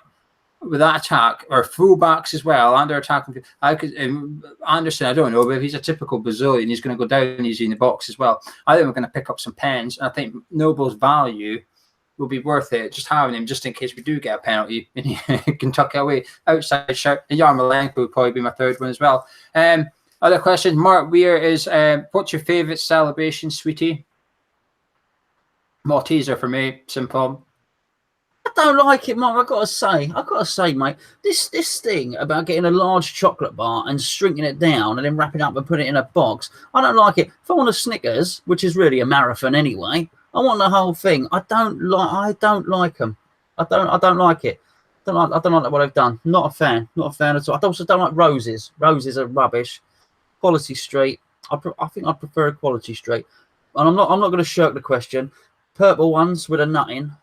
With that attack, or fullbacks as well, under attacking. Anderson, I don't know, but if he's a typical Brazilian, he's going to go down easy in the box as well. I think we're going to pick up some pens, and I think Noble's value will be worth it. Just having him, just in case we do get a penalty, and he can tuck it away. Outside shot, and Yarmolenko would probably be my third one as well. Other questions. Mark Weir is, what's your favourite celebration, sweetie? Malteser for me, simple. I don't like it, Mark. I've got to say, mate, this thing about getting a large chocolate bar and shrinking it down and then wrapping it up and putting it in a box, I don't like it. If I want a Snickers, which is really a marathon anyway, I want the whole thing. I don't like them. I don't like it. I don't like what they've done. Not a fan at all. I also don't like roses. Roses are rubbish. Quality Street. I think I prefer a Quality Street. And I'm not going to shirk the question. Purple ones with a nut in.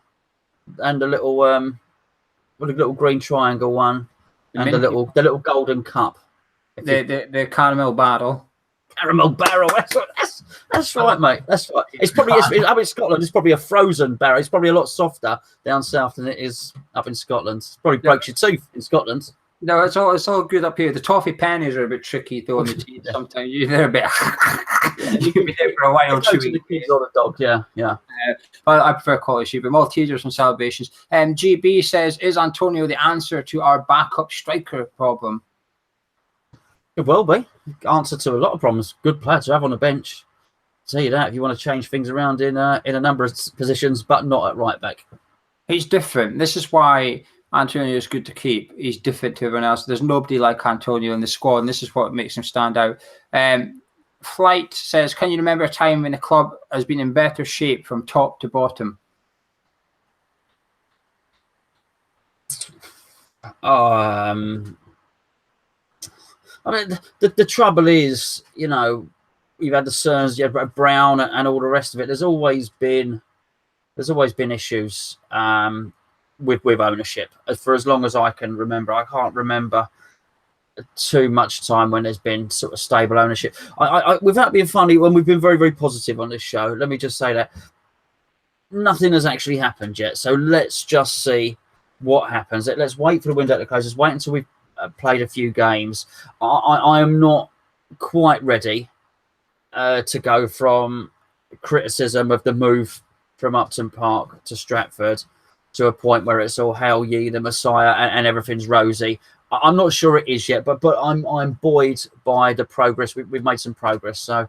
And a little with a little green triangle one, and the little golden cup. The caramel barrel. That's right, mate. That's right. It's probably up in Scotland. It's probably a frozen barrel. It's probably a lot softer down south than it is up in Scotland. It probably breaks your tooth in Scotland. No, it's all good up here. The toffee pennies are a bit tricky though on the teeth. Sometimes they're a bit. You can be there for a while chewing. The kids or the dog, yeah. But I prefer Quality Street. But Maltesers from celebrations. GB says, is Antonio the answer to our backup striker problem? It will be. Answer to a lot of problems. Good player to have on the bench. I'll tell you that if you want to change things around in a number of positions, but not at right back. He's different. This is why Antonio is good to keep. He's different to everyone else. There's nobody like Antonio in the squad, and this is what makes him stand out. Flight says, can you remember a time when the club has been in better shape from top to bottom? I mean, the trouble is, you know, you've had the Cerns, you had Browne, and all the rest of it. There's always been issues with ownership for as long as I can remember. I can't remember too much time when there's been sort of stable ownership. I without being funny, when we've been very, very positive on this show, let me just say that nothing has actually happened yet. So let's just see what happens. Let's wait for the window to close. Let's wait until we've played a few games. I am not quite ready to go from criticism of the move from Upton Park to Stratford to a point where it's all hail ye the Messiah and everything's rosy. I'm not sure it is yet, but I'm buoyed by the progress. We've made some progress. So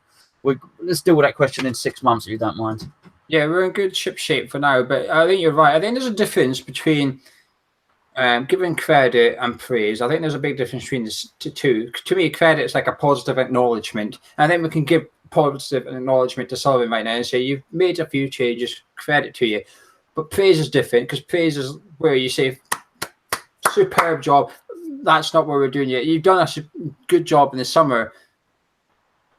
let's deal with that question in 6 months, if you don't mind. Yeah, we're in good shape for now, but I think you're right. I think there's a difference between giving credit and praise. I think there's a big difference between the two. To me, credit is like a positive acknowledgement. I think we can give positive acknowledgement to Sullivan right now and say, you've made a few changes, credit to you. But praise is different, because praise is where you say, superb job. That's not what we're doing yet. You've done a good job in the summer,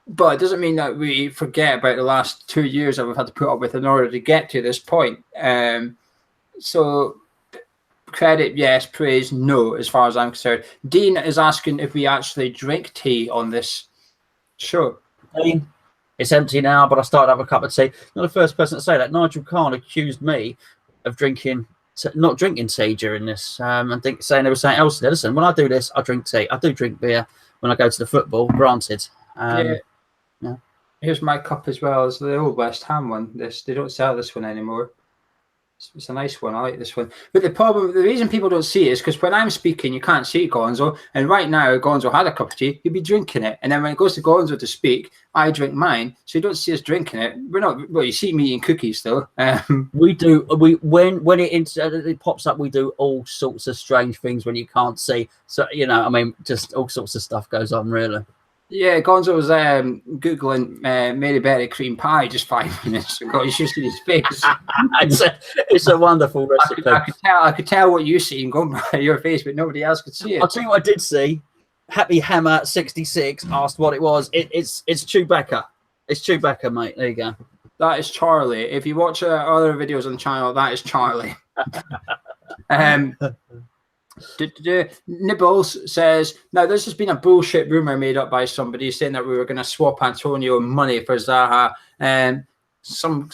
but it doesn't mean that we forget about the last 2 years that we've had to put up with in order to get to this point. So credit, yes. Praise, no, as far as I'm concerned. Dean is asking if we actually drink tea on this show. Dean, it's empty now, but I started to have a cup of tea. Not the first person to say that. Nigel Khan accused me of not drinking tea during this, and saying there was something else there. Listen, when I do this, I drink tea. I do drink beer when I go to the football, granted. Yeah. Here's my cup as well. It's the old West Ham one. They don't sell this one anymore. It's a nice one. I like this one. But the reason people don't see it is because when I'm speaking, you can't see Gonzo. And right now, Gonzo had a cup of tea. He'd be drinking it. And then when it goes to Gonzo to speak, I drink mine. So you don't see us drinking it. We're not. Well, you see me eating cookies though. We do. When it pops up, we do all sorts of strange things when you can't see. So I mean, just all sorts of stuff goes on, really. Yeah, Gonzo was Googling Mary Berry cream pie just 5 minutes ago. You should see his face. It's a wonderful recipe. I could tell what you see and go by your face, but nobody else could see it. I'll tell you what I did see. Happy Hammer 66 asked what it was. It's Chewbacca. It's Chewbacca, mate. There you go. That is Charlie. If you watch other videos on the channel, that is Charlie. Nibbles says, now this has been a bullshit rumor made up by somebody saying that we were going to swap Antonio money for Zaha, and some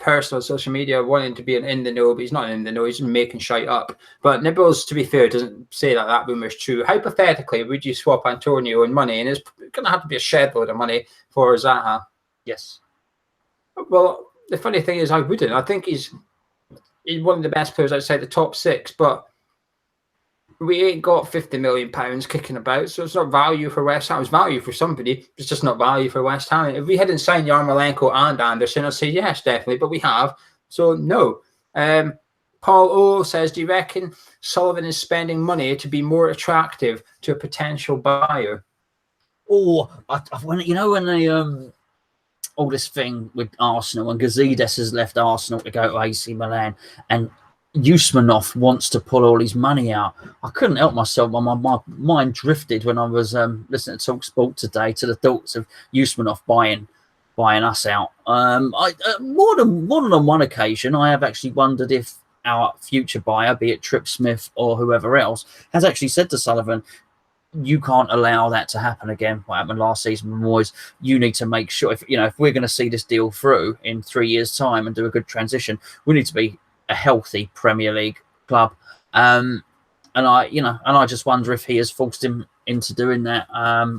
person on social media wanting to be in the know, but he's not in the know. He's just making shite up. But Nibbles, to be fair, doesn't say that rumor is true. Hypothetically, would you swap Antonio and money? And it's going to have to be a shed load of money for Zaha. Yes. Well, the funny thing is, I wouldn't. I think he's one of the best players outside the top 6, but we ain't got £50 million kicking about, so it's not value for West Ham. It's value for somebody. It's just not value for West Ham. If we hadn't signed Yarmolenko and Anderson, I'd say yes, definitely, but we have, so no. Paul O says, do you reckon Sullivan is spending money to be more attractive to a potential buyer? Oh, when they all this thing with Arsenal, and Gazidis has left Arsenal to go to AC Milan, and Usmanov wants to pull all his money out. I couldn't help myself. My mind drifted when I was listening to Talk Sport today to the thoughts of Usmanov buying us out. More than on one occasion, I have actually wondered if our future buyer, be it Tripp Smith or whoever else, has actually said to Sullivan, you can't allow that to happen again. What happened last season with Moyes, you need to make sure, if we're going to see this deal through in 3 years' time and do a good transition, we need to be a healthy Premier League club. And I just wonder if he has forced him into doing that.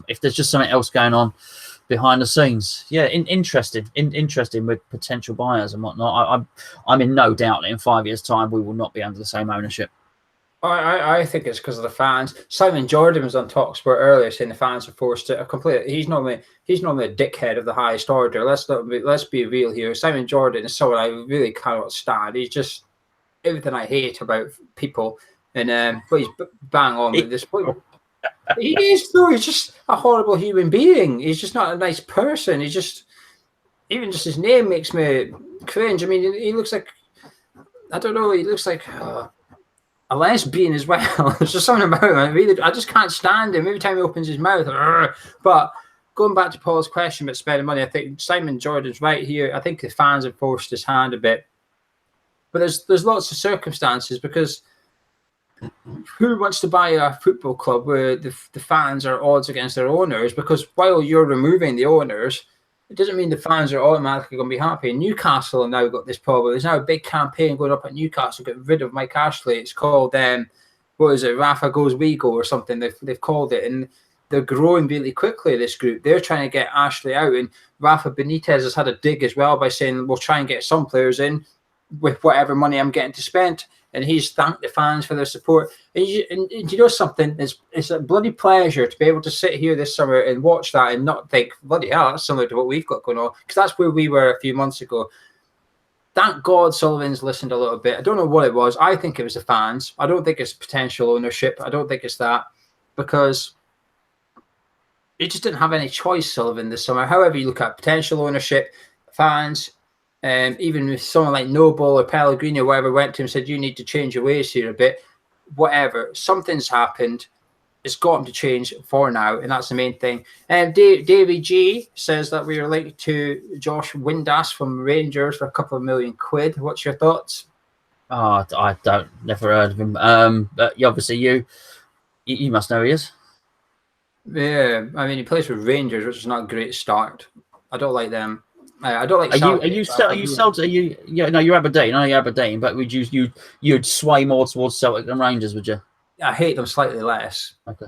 If there's just something else going on behind the scenes. Yeah, interesting with potential buyers and whatnot. I'm in no doubt that in 5 years' time we will not be under the same ownership. I think it's because of the fans. Simon Jordan was on TalkSport earlier saying the fans are forced to complete. He's normally a dickhead of the highest order. Let's be real here. Simon Jordan is someone I really cannot stand. He's just everything I hate about people, and but he's bang on with this point. He is though. He's just a horrible human being. He's just not a nice person. He's just even just his name makes me cringe. I mean, he looks like I don't know. He looks like. A lesbian as well. There's just something about him. I just can't stand him. Every time he opens his mouth. But going back to Paul's question about spending money, I think Simon Jordan's right here. I think the fans have forced his hand a bit. But there's lots of circumstances, because who wants to buy a football club where the fans are odds against their owners? Because while you're removing the owners, it doesn't mean the fans are automatically going to be happy. Newcastle have now got this problem. There's now a big campaign going up at Newcastle, getting rid of Mike Ashley. It's called, what is it, Rafa Goes We Go or something, they've called it. And they're growing really quickly, this group. They're trying to get Ashley out. And Rafa Benitez has had a dig as well by saying, we'll try and get some players in with whatever money I'm getting to spend. And he's thanked the fans for their support. And you know something? It's a bloody pleasure to be able to sit here this summer and watch that and not think, bloody hell, that's similar to what we've got going on. Because that's where we were a few months ago. Thank God Sullivan's listened a little bit. I don't know what it was. I think it was the fans. I don't think it's potential ownership. I don't think it's that. Because he just didn't have any choice, Sullivan, this summer. However you look at potential ownership, fans, even with someone like Noble or Pellegrini or whoever went to him and said, you need to change your ways here a bit, whatever. Something's happened. It's got him to change for now, and that's the main thing. Davey G says that we are linked to Josh Windass from Rangers for a couple of £1 million. What's your thoughts? Oh, I don't. Never heard of him. But obviously you must know who he is. Yeah, I mean, he plays for Rangers, which is not a great start. I don't like them. I don't like. Are you Celtic? You're Aberdeen. I know you're Aberdeen, but would you'd sway more towards Celtic than Rangers, would you? I hate them slightly less. Okay.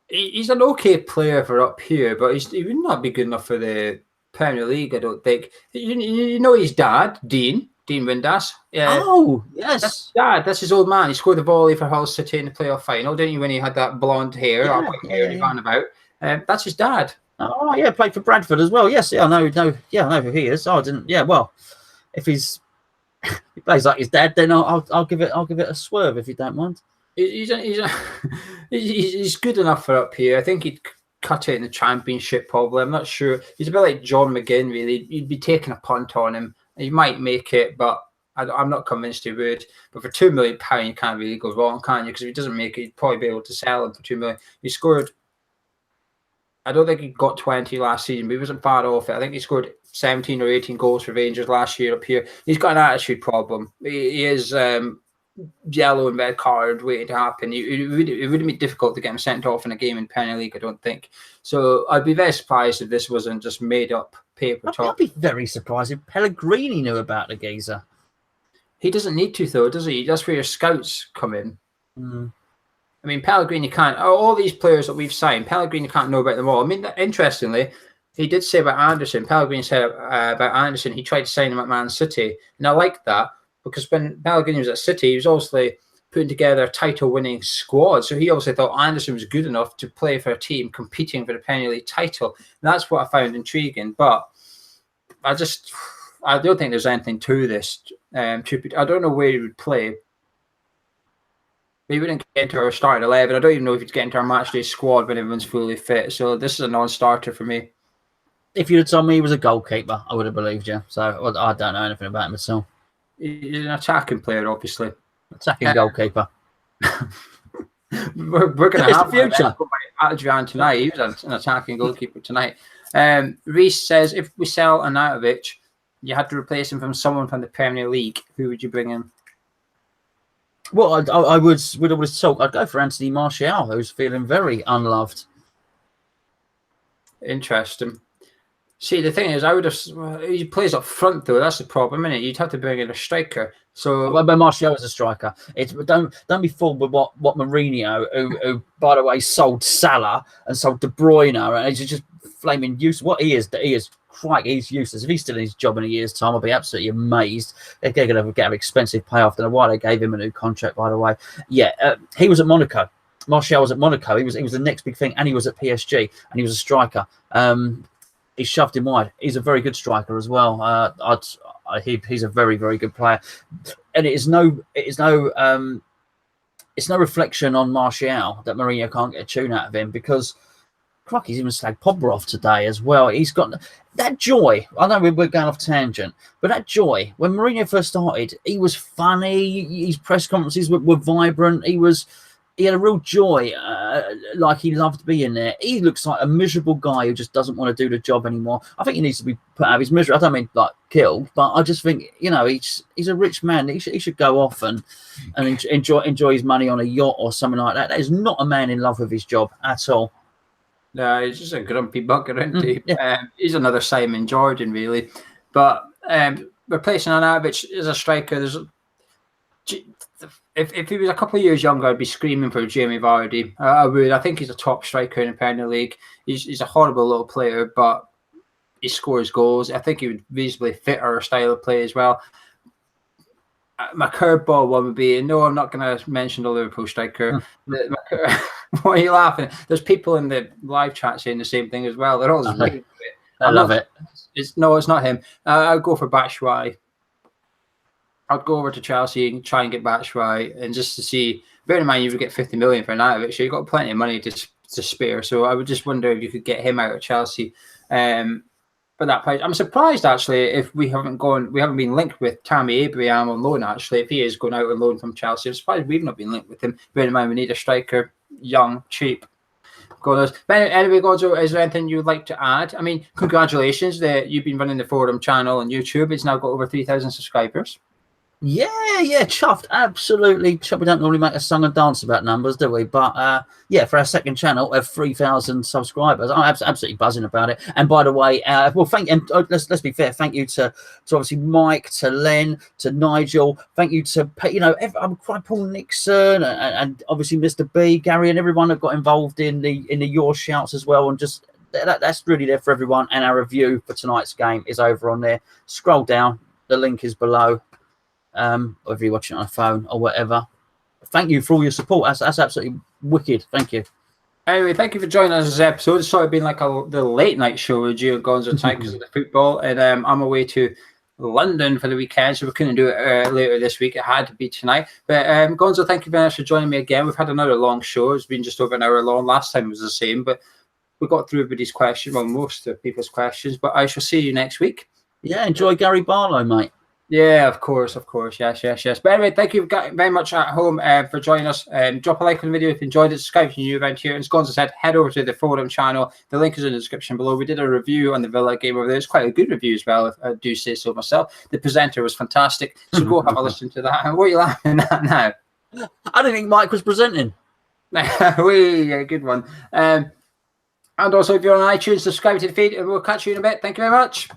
He's an okay player for up here, but he would not be good enough for the Premier League, I don't think. You know his dad, Dean Windass. Oh, yes. That's dad. That's his old man. He scored the volley for Hull City in the playoff final, didn't he, when he had that blonde hair? He ran about. That's his dad. Oh, yeah, played for Bradford as well. Yes, I know who he is. Oh, I didn't. Yeah, well, if he plays like his dad, then I'll give it a swerve if you don't mind. He's good enough for up here. I think he'd cut it in the Championship probably. I'm not sure. He's a bit like John McGinn, really. You'd be taking a punt on him. He might make it, but I'm not convinced he would. But for £2 million, you can't really go wrong, can you? Because if he doesn't make it, you'd probably be able to sell him for £2 million. He scored. I don't think he got 20 last season, but he wasn't far off it. I think he scored 17 or 18 goals for Rangers last year up here. He's got an attitude problem. He is yellow and red card waiting to happen. It wouldn't be difficult to get him sent off in a game in Premier League, I don't think. So I'd be very surprised if this wasn't just made up paper top. I'd be very surprised if Pellegrini knew about the geezer. He doesn't need to, though, does he? That's where your scouts come in. Mm. I mean, Pellegrini can't. All these players that we've signed, Pellegrini can't know about them all. I mean, interestingly, he did say about Anderson. Pellegrini said about Anderson, he tried to sign him at Man City. And I like that because when Pellegrini was at City, he was obviously putting together a title-winning squad. So he obviously thought Anderson was good enough to play for a team competing for the Premier League title. And that's what I found intriguing. But I don't think there's anything to this. I don't know where he would play. He wouldn't get into our starting 11. I don't even know if he'd get into our matchday squad when everyone's fully fit. So this is a non-starter for me. If you'd have told me he was a goalkeeper, I would have believed you. So I don't know anything about him at all. He's an attacking player, obviously. Attacking goalkeeper. we're going to have the future. Adrian tonight. He was an attacking goalkeeper tonight. Reese says, if we sell Arnautovic, you had to replace him from someone from the Premier League, who would you bring in? Well, I would talk. I'd go for Anthony Martial, who's feeling very unloved. Interesting. See, the thing is, he plays up front, though. That's the problem, isn't it? You'd have to bring in a striker. So, but Martial is a striker. Don't be fooled with what Mourinho, who by the way sold Salah and sold De Bruyne, and he's just flaming useless. What he is, he's useless. If he's still in his job in a year's time, I'll be absolutely amazed. They're going to get an expensive payoff. Don't know why they gave him a new contract, by the way. Yeah, he was at Monaco. Martial was at Monaco. He was the next big thing, and he was at PSG, and he was a striker. He shoved him wide. He's a very good striker as well. He's a very, very good player, and it's no reflection on Martial that Mourinho can't get a tune out of him, because he's even slagged Pogba off today as well. He's got that joy. I know we're going off tangent, but that joy when Mourinho first started, he was funny. His press conferences were vibrant. He had a real joy, like he loved being there. He looks like a miserable guy who just doesn't want to do the job anymore. I think he needs to be put out of his misery. I don't mean like killed, but I just think, he's a rich man. He should go off and enjoy his money on a yacht or something like that. That is not a man in love with his job at all. No, he's just a grumpy bugger, isn't he? Yeah. He's another Simon Jordan, really. But replacing Arnautovic as a striker, if he was a couple of years younger, I'd be screaming for Jamie Vardy. I would. I think he's a top striker in the Premier League. He's a horrible little player, but he scores goals. I think he would reasonably fit our style of play as well. My curveball one would be, no, I'm not going to mention the Liverpool striker. Why are you laughing? There's people in the live chat saying the same thing as well. They're always waiting for it. I love it. It's not him. I'll go for Batshuayi. I'd go over to Chelsea and try and get Batshuayi, and just to see. Bear in mind, you would get 50 million for an out of it, so you've got plenty of money to spare. So I would just wonder if you could get him out of Chelsea for that price. I'm surprised actually if we haven't been linked with Tammy Abraham on loan. Actually, if he is going out on loan from Chelsea, I'm surprised we've not been linked with him. Bear in mind, we need a striker, young, cheap. But anyway, Gonzo, is there anything you would like to add? I mean, congratulations that you've been running the forum channel on YouTube. It's now got over 3,000 subscribers. Yeah, chuffed, absolutely chuffed. We don't normally make a song and dance about numbers, do we? But for our second channel, we have 3,000 subscribers. I'm absolutely buzzing about it. And by the way, let's be fair. Thank you to obviously Mike, to Len, to Nigel. Thank you to I'm quite Paul Nixon and obviously Mr. B, Gary, and everyone that got involved in the Your Shouts as well. And just that's really there for everyone. And our review for tonight's game is over on there. Scroll down, the link is below. Whether you're watching on a phone or whatever. Thank you for all your support. That's absolutely wicked. Thank you. Anyway, thank you for joining us this episode. It's sort of been like the late night show with Geo Gonzo tonight because of the football. And I'm away to London for the weekend, so we couldn't do it later this week. It had to be tonight. But Gonzo, thank you very much for joining me again. We've had another long show. It's been just over an hour long. Last time it was the same, but we got through everybody's questions, well, most of people's questions. But I shall see you next week. Yeah, enjoy Gary Barlow, mate. Yeah, of course. Yes. But anyway, thank you very much at home for joining us. Drop a like on the video if you enjoyed it. Subscribe if you're new around here. And as Gonzo said, head over to the forum channel. The link is in the description below. We did a review on the Villa game over there. It's quite a good review as well, if I do say so myself. The presenter was fantastic. So go have a listen to that. And what are you laughing at now? I didn't think Mike was presenting. Good one. And also, if you're on iTunes, subscribe to the feed, and we'll catch you in a bit. Thank you very much.